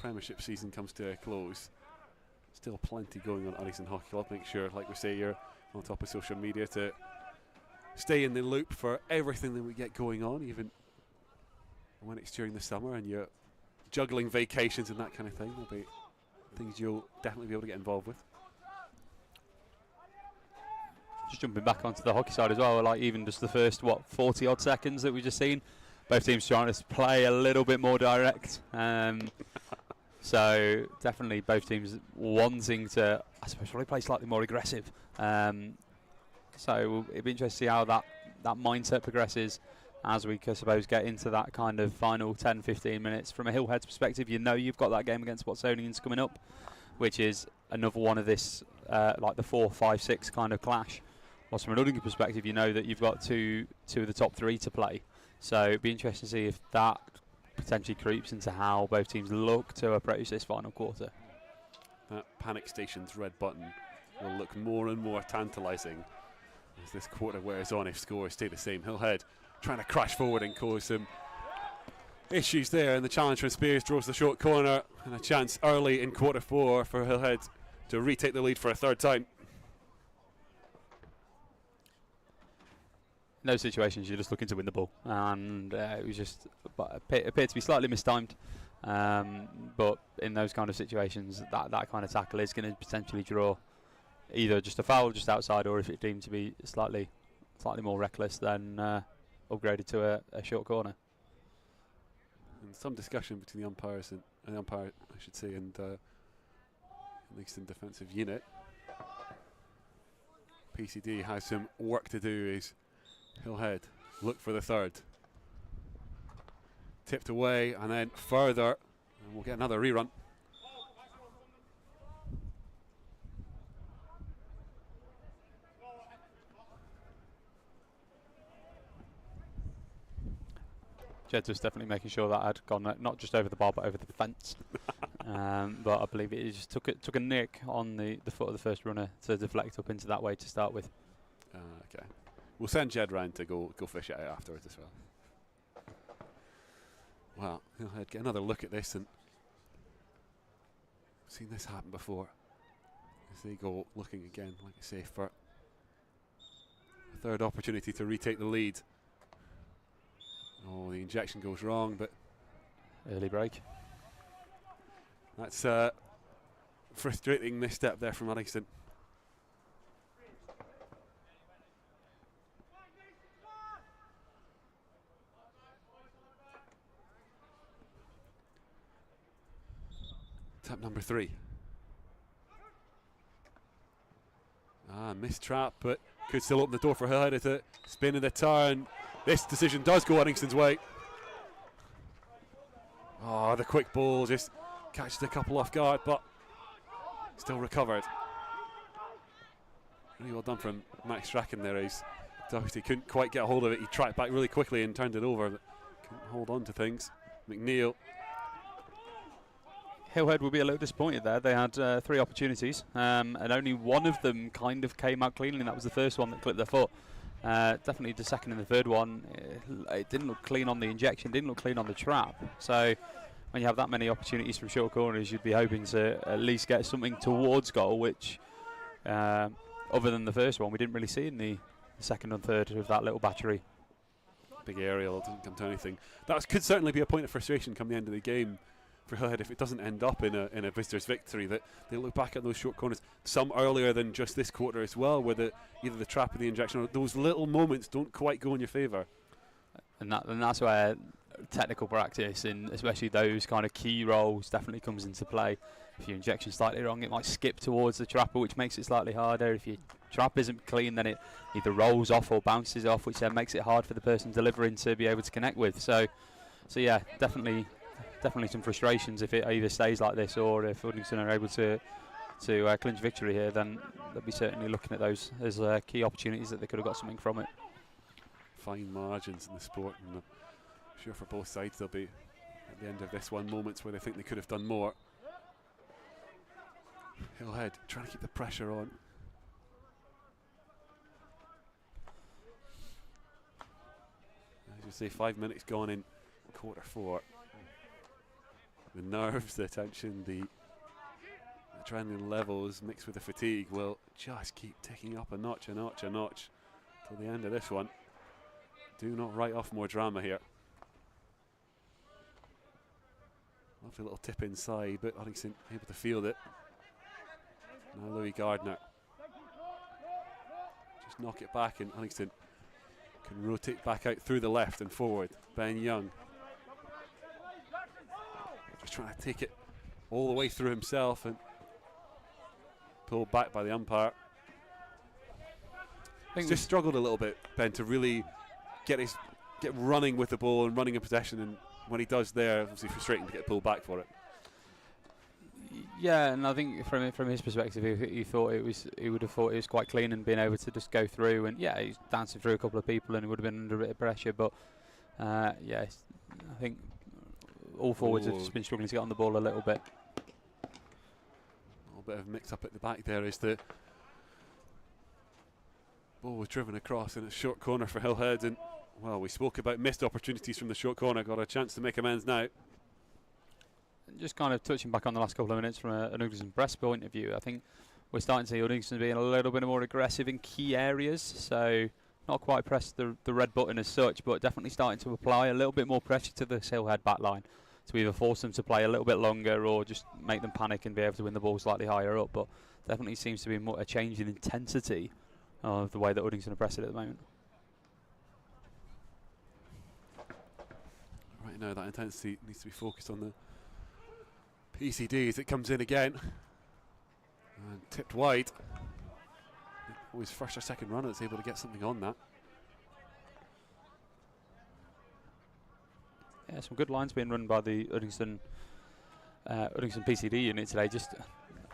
Premiership season comes to a close, still plenty going on at Uddingston Hockey Club. Make sure, like we say, you're on top of social media to stay in the loop for everything that we get going on, even when it's during the summer and you're juggling vacations and that kind of thing. There'll be things you'll definitely be able to get involved with. Just jumping back onto the hockey side as well, like even just the first 40 odd seconds that we've just seen, both teams trying to play a little bit more direct. So definitely both teams wanting to, I suppose, probably play slightly more aggressive. So it'd be interesting to see how that mindset progresses as we, I suppose, get into that kind of final 10-15 minutes. From a Hillhead's perspective, you know you've got that game against Watsonians coming up, which is another one of this, like the 4, 5, 6 kind of clash. Whilst from an Uddingston perspective, you know that you've got two of the top 3 to play. So it'd be interesting to see if that potentially creeps into how both teams look to approach this final quarter. That panic station's red button will look more and more tantalising as this quarter wears on if scores stay the same. Hillhead trying to crash forward and cause some issues there, and the challenge from Spears draws the short corner, and a chance early in quarter 4 for Hillhead to retake the lead for a third time. In those situations, you're just looking to win the ball, and it was just appeared to be slightly mistimed. But in those kind of situations, that kind of tackle is going to potentially draw either just a foul just outside, or if it deemed to be slightly more reckless, then upgraded to a short corner. And some discussion between the umpires and the umpire, I should say, and at least in defensive unit. PCD has some work to do as Hillhead look for the third. Tipped away and then further, and we'll get another rerun. Gents was definitely making sure that had gone not just over the bar but over the fence. But I believe it just took a nick on the foot of the first runner to deflect up into that way to start with. Okay. We'll send Jed round to go fish it out afterwards as well. Well, Hillhead get another look at this, and seen this happen before. As they go looking again, like I say, for a third opportunity to retake the lead. Oh, the injection goes wrong, but Early break. that's a frustrating misstep there from Uddingston. Tap number 3. Missed trap, but could still open the door for Hillhead at a spin in the turn. This decision does go Uddingston's way. Oh, the quick ball just catches a couple off guard, but still recovered. Really well done from Max Strachan there. He couldn't quite get a hold of it. He tracked back really quickly and turned it over, but couldn't hold on to things. McNeil. Hillhead will be a little disappointed there. They had 3 opportunities, and only one of them kind of came out cleanly, and that was the first one that clipped their foot. Definitely the second and the third one, it didn't look clean on the injection, didn't look clean on the trap. So when you have that many opportunities from short corners, you'd be hoping to at least get something towards goal, which, other than the first one, we didn't really see in the second and third of that little battery. Big aerial, didn't come to anything. That could certainly be a point of frustration come the end of the game for Hillhead if it doesn't end up in a visitors' victory, that they look back at those short corners, some earlier than just this quarter as well, where either the trap or the injection, or those little moments don't quite go in your favour. And that's where technical practice, and especially those kind of key roles, definitely comes into play. If your injection's slightly wrong, it might skip towards the trapper, which makes it slightly harder. If your trap isn't clean, then it either rolls off or bounces off, which then makes it hard for the person delivering to be able to connect with. So yeah, definitely some frustrations if it either stays like this, or if Uddingston are able to clinch victory here, then they'll be certainly looking at those as key opportunities that they could have got something from it. Fine margins in the sport, and I'm sure for both sides there'll be, at the end of this one, moments where they think they could have done more. Hillhead trying to keep the pressure on. As you say, 5 minutes gone in quarter 4. The nerves, the tension, the adrenaline levels mixed with the fatigue will just keep ticking up a notch till the end of this one. Do not write off more drama here. Lovely little tip inside, but Uddingston able to field it. Now Louis Gardner. Just knock it back, and Uddingston can rotate back out through the left and forward. Ben Young. Just trying to take it all the way through himself and pulled back by the umpire. He's just struggled a little bit, Ben, to really get running with the ball and running in possession, and when he does there, obviously frustrating to get pulled back for it. Yeah, and I think from his perspective, he would have thought it was quite clean and being able to just go through, and yeah, he's dancing through a couple of people and he would have been under a bit of pressure, but yeah, I think all forwards have just been struggling to get on the ball a little bit. A little bit of mix up at the back there as the ball was driven across in a short corner for Hillhead, and well, we spoke about missed opportunities from the short corner, got a chance to make amends now. Just kind of touching back on the last couple of minutes from an Uddingston press point of view, I think we're starting to see Uddingston being a little bit more aggressive in key areas, so not quite press the red button as such, but definitely starting to apply a little bit more pressure to the Hillhead back line to either force them to play a little bit longer or just make them panic and be able to win the ball slightly higher up. But definitely seems to be a change in intensity of the way that Uddingston are pressing at the moment. Right now that intensity needs to be focused on the PCD as it comes in again and tipped wide. Always first or second runner that's able to get something on that. Yeah, some good lines being run by the Uddingston PCD unit today. Just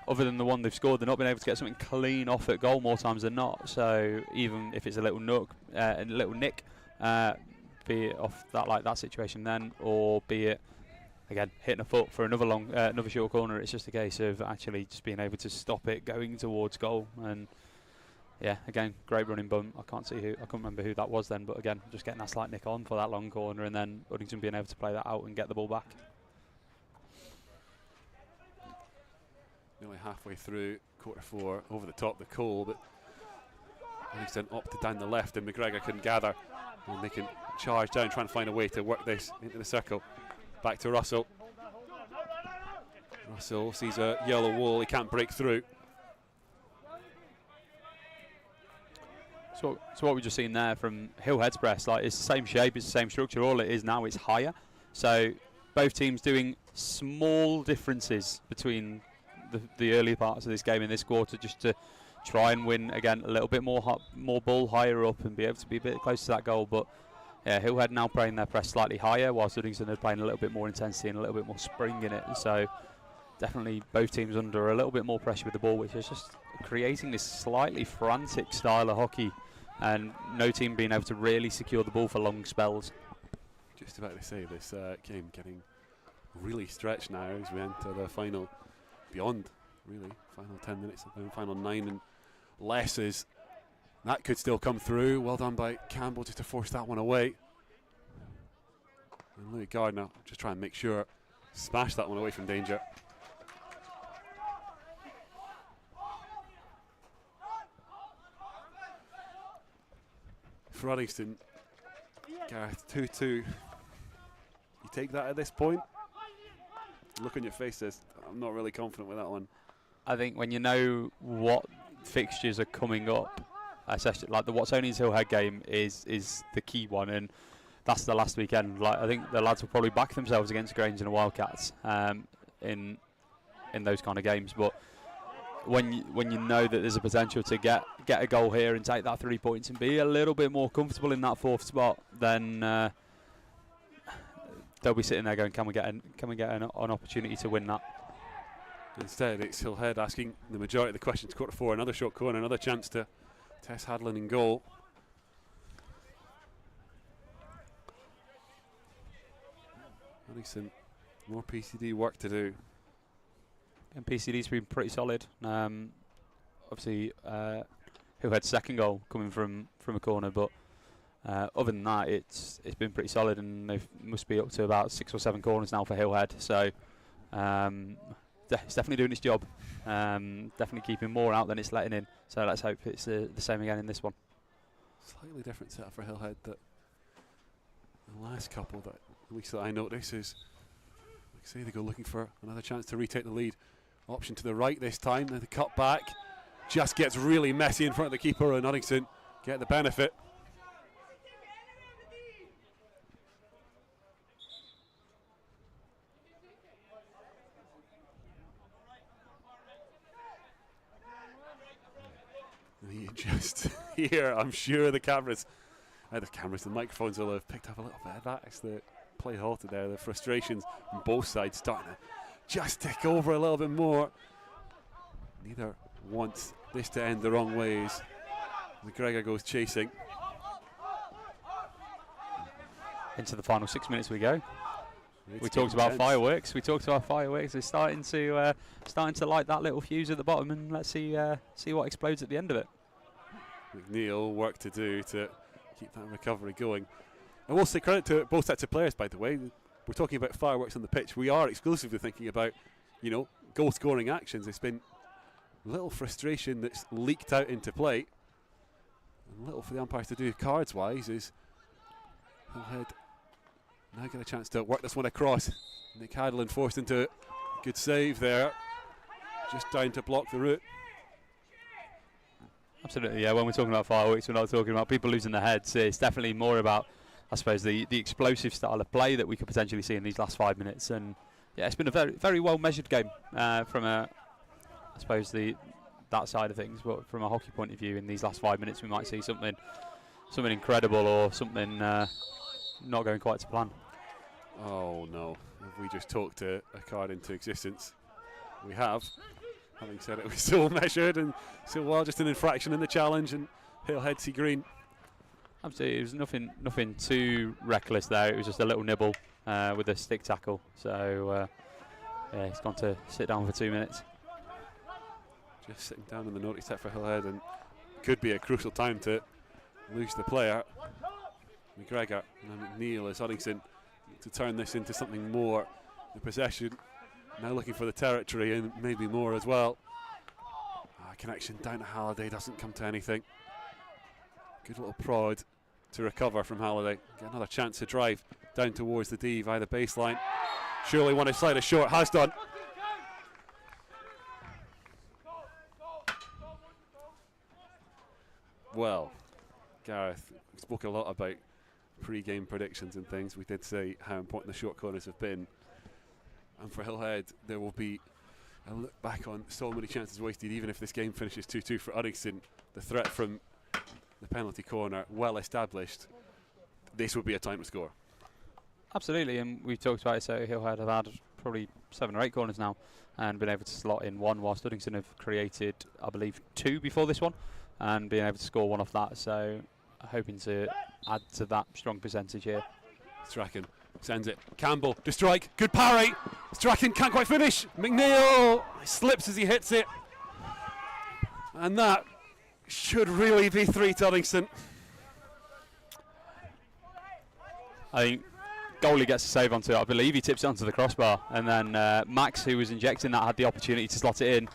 other than the one they've scored, they're not been able to get something clean off at goal more times than not. So even if it's a little nick, be it off that situation then, or be it again hitting a foot for another short corner, it's just a case of actually just being able to stop it going towards goal. And Yeah, again, great running bump. I can't remember who that was then, but again, just getting that slight nick on for that long corner, and then Uddingston being able to play that out and get the ball back. Nearly halfway through quarter 4, over the top the Cole, but Uddingston opted down the left, and McGregor couldn't gather, and they can charge down, try and find a way to work this into the circle. Back to Russell. Russell sees a yellow wall, he can't break through. So what we've just seen there from Hillhead's press, like, it's the same shape, it's the same structure. All it is now is higher. So both teams doing small differences between the early parts of this game in this quarter, just to try and win again a little bit more ball higher up and be able to be a bit closer to that goal. But yeah, Hillhead now playing their press slightly higher, whilst Uddingston are playing a little bit more intensity and a little bit more spring in it. So definitely both teams under a little bit more pressure with the ball, which is just creating this slightly frantic style of hockey, and no team being able to really secure the ball for long spells. Just about to say, this game getting really stretched now as we enter the final, beyond really, final 10 minutes, final 9 and less. Is that could still come through. Well done by Campbell just to force that one away. And Louis Gardner just try and make sure, smash that one away from danger. For Uddingston, Gareth, 2-2. You take that at this point? Look on your face says, I'm not really confident with that one. I think when you know what fixtures are coming up, especially like the Watsonians Hillhead game is the key one, and that's the last weekend. Like, I think the lads will probably back themselves against Grange and the Wildcats in those kind of games. But when you know that there's a potential to get a goal here and take that 3 points and be a little bit more comfortable in that 4th spot, then they'll be sitting there going, can we get an opportunity to win that? Instead, it's Hillhead asking the majority of the questions. Quarter 4, another short corner, another chance to Tess Hadlin in goal. Uddingston, more PCD work to do. And PCD's been pretty solid. Obviously, Hillhead's second goal coming from a corner, but other than that, it's been pretty solid, and they must be up to about 6 or 7 corners now for Hillhead. So it's definitely doing its job. Definitely keeping more out than it's letting in. So let's hope it's the same again in this one. Slightly different setup for Hillhead. That the last couple that at least that I notice is, like I say, they go looking for another chance to retake the lead. Option to the right this time, then the cut back just gets really messy in front of the keeper, and Uddingston get the benefit. And you just hear, I'm sure the the microphones will have picked up a little bit of that as the play halted there. The frustrations on both sides starting to just tick over a little bit more. Neither wants this to end the wrong ways. McGregor goes chasing. Into the final 6 minutes we go. We talked intense. about fireworks. They're starting to light that little fuse at the bottom, and let's see what explodes at the end of it. McNeil work to do to keep that recovery going. I will say credit to both sets of players, by the way. We're talking about fireworks on the pitch. We are exclusively thinking about, goal scoring actions. It's been a little frustration that's leaked out into play. And little for the umpires to do cards wise is Hillhead now get a chance to work this one across. Nick Hadlin forced into it. Good save there. Just down to block the route. Absolutely, yeah. When we're talking about fireworks, we're not talking about people losing their heads. It's definitely more about, I suppose, the explosive style of play that we could potentially see in these last 5 minutes. And yeah, it's been a very, very well measured game from I suppose that side of things. But from a hockey point of view, in these last 5 minutes, we might see something incredible or something not going quite to plan. Oh no! Have we just talked a card into existence? We have. Having said it, we still measured and still just an infraction in the challenge, and Hillhead see green. Absolutely, it was nothing too reckless there. It was just a little nibble with a stick tackle. So yeah, he's gone to sit down for 2 minutes. Just sitting down in the naughty set for Hillhead, and could be a crucial time to lose the player. McGregor and McNeil as Uddingston to turn this into something more. The possession now looking for the territory and maybe more as well. Connection down to Halliday, doesn't come to anything. Good little prod to recover from Halliday. Get another chance to drive down towards the D via the baseline. Surely one is slightly short, has done. Well, Gareth spoke a lot about pre-game predictions and things. We did say how important the short corners have been. And for Hillhead, there will be a look back on so many chances wasted, even if this game finishes 2-2 for Uddingston. The threat from the penalty corner, well established. This would be a time to score. Absolutely, and we've talked about it, so Hillhead have had probably 7 or 8 corners now and been able to slot in one, whilst Uddingston have created, I believe, 2 before this one and being able to score 1 off that. So hoping to add to that strong percentage here. Strachan sends it. Campbell to strike. Good parry. Strachan can't quite finish. McNeil slips as he hits it. And that should really be 3 to Uddingston. I think goalie gets a save onto it. I believe he tips it onto the crossbar. And then Max, who was injecting that, had the opportunity to slot it in.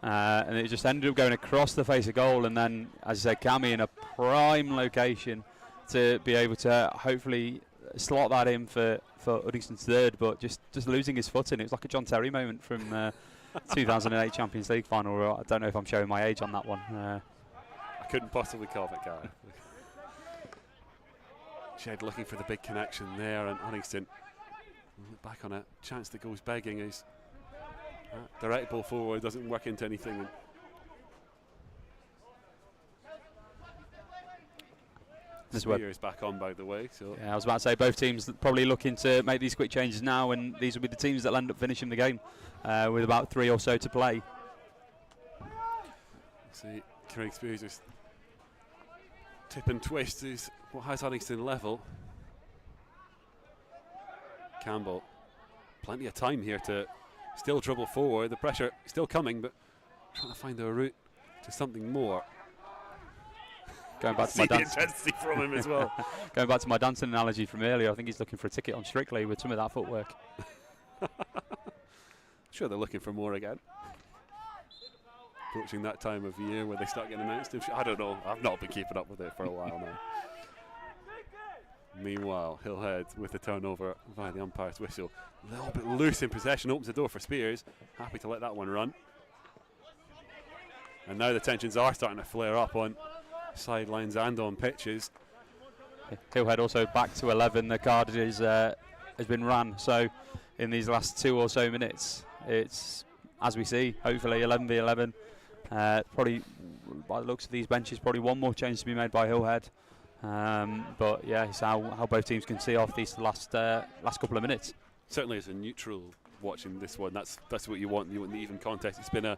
And it just ended up going across the face of goal. And then, as I said, Cammy in a prime location to be able to hopefully slot that in for Uddingston's third, but just losing his footing. It was like a John Terry moment from 2008 Champions League final. I don't know if I'm showing my age on that one. I couldn't possibly call it, Gary. Shed looking for the big connection there, and Uddingston look back on a chance that goes begging as direct ball forward doesn't work into anything. Spears back on, by the way. So yeah, I was about to say both teams probably looking to make these quick changes now, and these will be the teams that will end up finishing the game with about 3 or so to play. See, Craig Spears just tip and twist is what has Uddingston level. Campbell, plenty of time here to still dribble forward. The pressure still coming, but trying to find a route to something more. Going back to my intensity from him as well. Going back to my dancing analogy from earlier, I think he's looking for a ticket on Strictly with some of that footwork. Sure, they're looking for more again. Approaching that time of year where they start getting announced. I don't know. I've not been keeping up with it for a while now. Meanwhile, Hillhead with the turnover via the umpire's whistle. A little bit loose in possession, opens the door for Spears. Happy to let that one run. And now the tensions are starting to flare up on sidelines and on pitches. Hillhead also back to 11. The card has been run. So in these last 2 or so minutes, it's, as we see, hopefully 11v11. Probably, by the looks of these benches, probably one more change to be made by Hillhead. But yeah, it's how both teams can see off these last couple of minutes. Certainly, as a neutral watching this one, that's what you want. You want the even contest. It's been a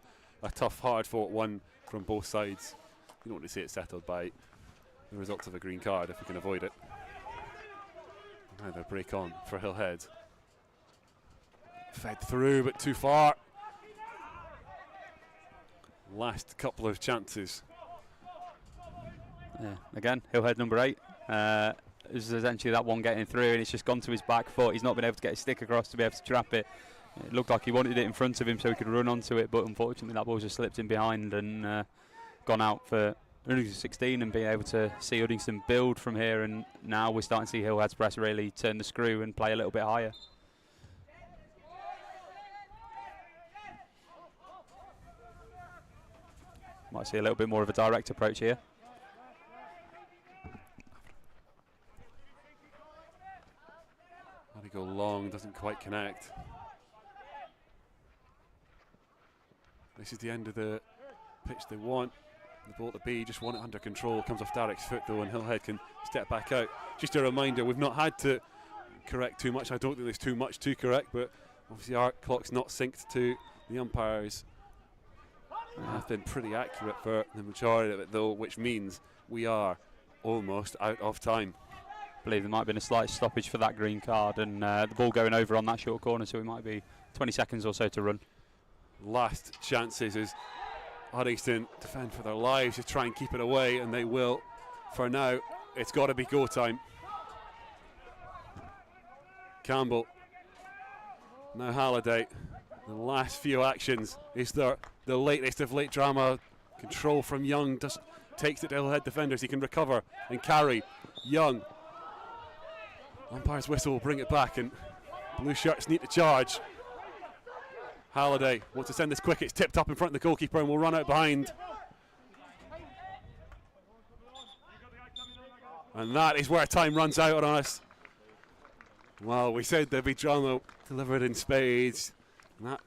tough, hard-fought one from both sides. You don't want to see it settled by the results of a green card if we can avoid it. Now the break on for Hillhead. Fed through, but too far. Last couple of chances. Yeah, again, Hillhead number 8. This is essentially that one getting through, and it's just gone to his back foot. He's not been able to get his stick across to be able to trap it. It looked like he wanted it in front of him so he could run onto it, but unfortunately that ball just slipped in behind and gone out for Uddingston 16, and being able to see Uddingston build from here. And now we're starting to see Hillhead's press really turn the screw and play a little bit higher. Might see a little bit more of a direct approach here. Let it go long, doesn't quite connect. This is the end of the pitch they want. The ball to be, just want it under control. Comes off Derek's foot though, and Hillhead can step back out. Just a reminder, we've not had to correct too much. I don't think there's too much to correct, but obviously our clock's not synced to the umpires. Have been pretty accurate for the majority of it though, which means we are almost out of time. I believe there might have been a slight stoppage for that green card, and the ball going over on that short corner, so it might be 20 seconds or so to run. Last chances as Uddingston defend for their lives to try and keep it away, and they will. For now, it's got to be go time. Campbell. Now Halliday. The last few actions is the latest of late drama. Control from Young, just takes it to Hillhead defenders. He can recover and carry. Young. Umpire's whistle will bring it back, and blue shirts need to charge. Halliday wants to send this quick. It's tipped up in front of the goalkeeper and will run out behind. And that is where time runs out on us. Well, we said there'd be drama delivered in spades. And that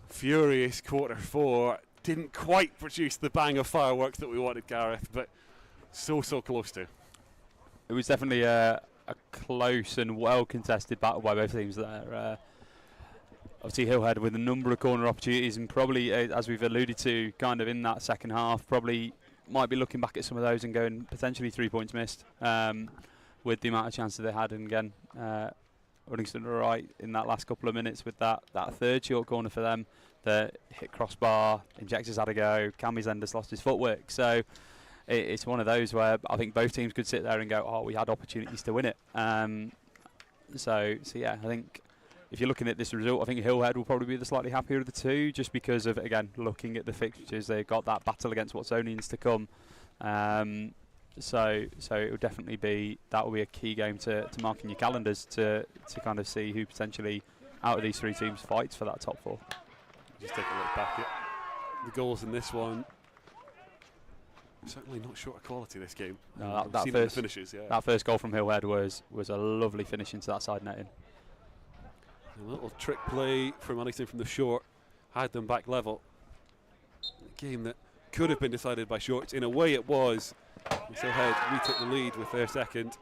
furious quarter four didn't quite produce the bang of fireworks that we wanted, Gareth, but so close to. It was definitely a close and well contested battle by both teams there. Obviously Hillhead with a number of corner opportunities, and probably, as we've alluded to, kind of in that second half, probably might be looking back at some of those and going potentially 3 points missed with the amount of chances they had. And again, Uddingston were right in that last couple of minutes with that third short corner for them. The hit crossbar, Injectors had a go, Cammy's then just lost his footwork. So it's one of those where I think both teams could sit there and go, oh, we had opportunities to win it. So yeah, I think if you're looking at this result, I think Hillhead will probably be the slightly happier of the two, just because of, again, looking at the fixtures, they've got that battle against Watsonians to come. So it will definitely be, that will be a key game to mark in your calendars to kind of see who potentially out of these three teams fights for that top four. Just take a look back at the goals in this one. Certainly not short of quality this game. No, that finishes, yeah. That first goal from Hillhead was a lovely finish into that side netting. A little trick play from Uddingston from the short had them back level. A game that could have been decided by shorts. In a way it was. Hillhead retook the lead with their second.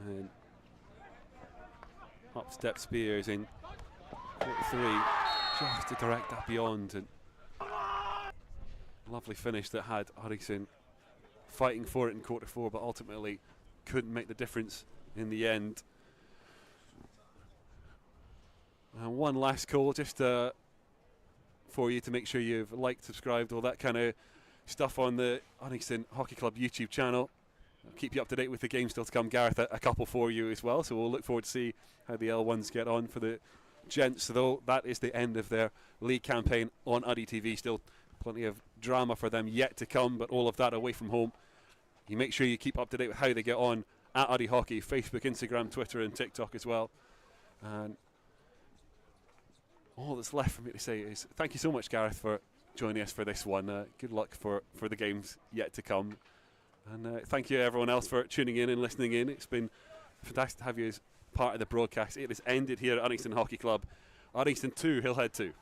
And up step Spears in quarter three, just to direct that beyond. And lovely finish that had Uddingston fighting for it in quarter four, but ultimately couldn't make the difference in the end. And one last call just for you to make sure you've liked, subscribed, all that kind of stuff on the Uddingston Hockey Club YouTube channel. I'll keep you up to date with the games still to come. Gareth, a couple for you as well, so we'll look forward to see how the L1s get on for the Gents, though that is the end of their league campaign on UDDY TV. Still plenty of drama for them yet to come, but all of that away from home. You make sure you keep up to date with how they get on at UDDY Hockey, Facebook, Instagram, Twitter and TikTok as well. And all that's left for me to say is thank you so much, Gareth, for joining us for this one. Good luck for the games yet to come. And thank you everyone else for tuning in and listening in. It's been fantastic to have you as part of the broadcast. It has ended here at Uddingston Hockey Club. Uddingston 2, Hillhead 2.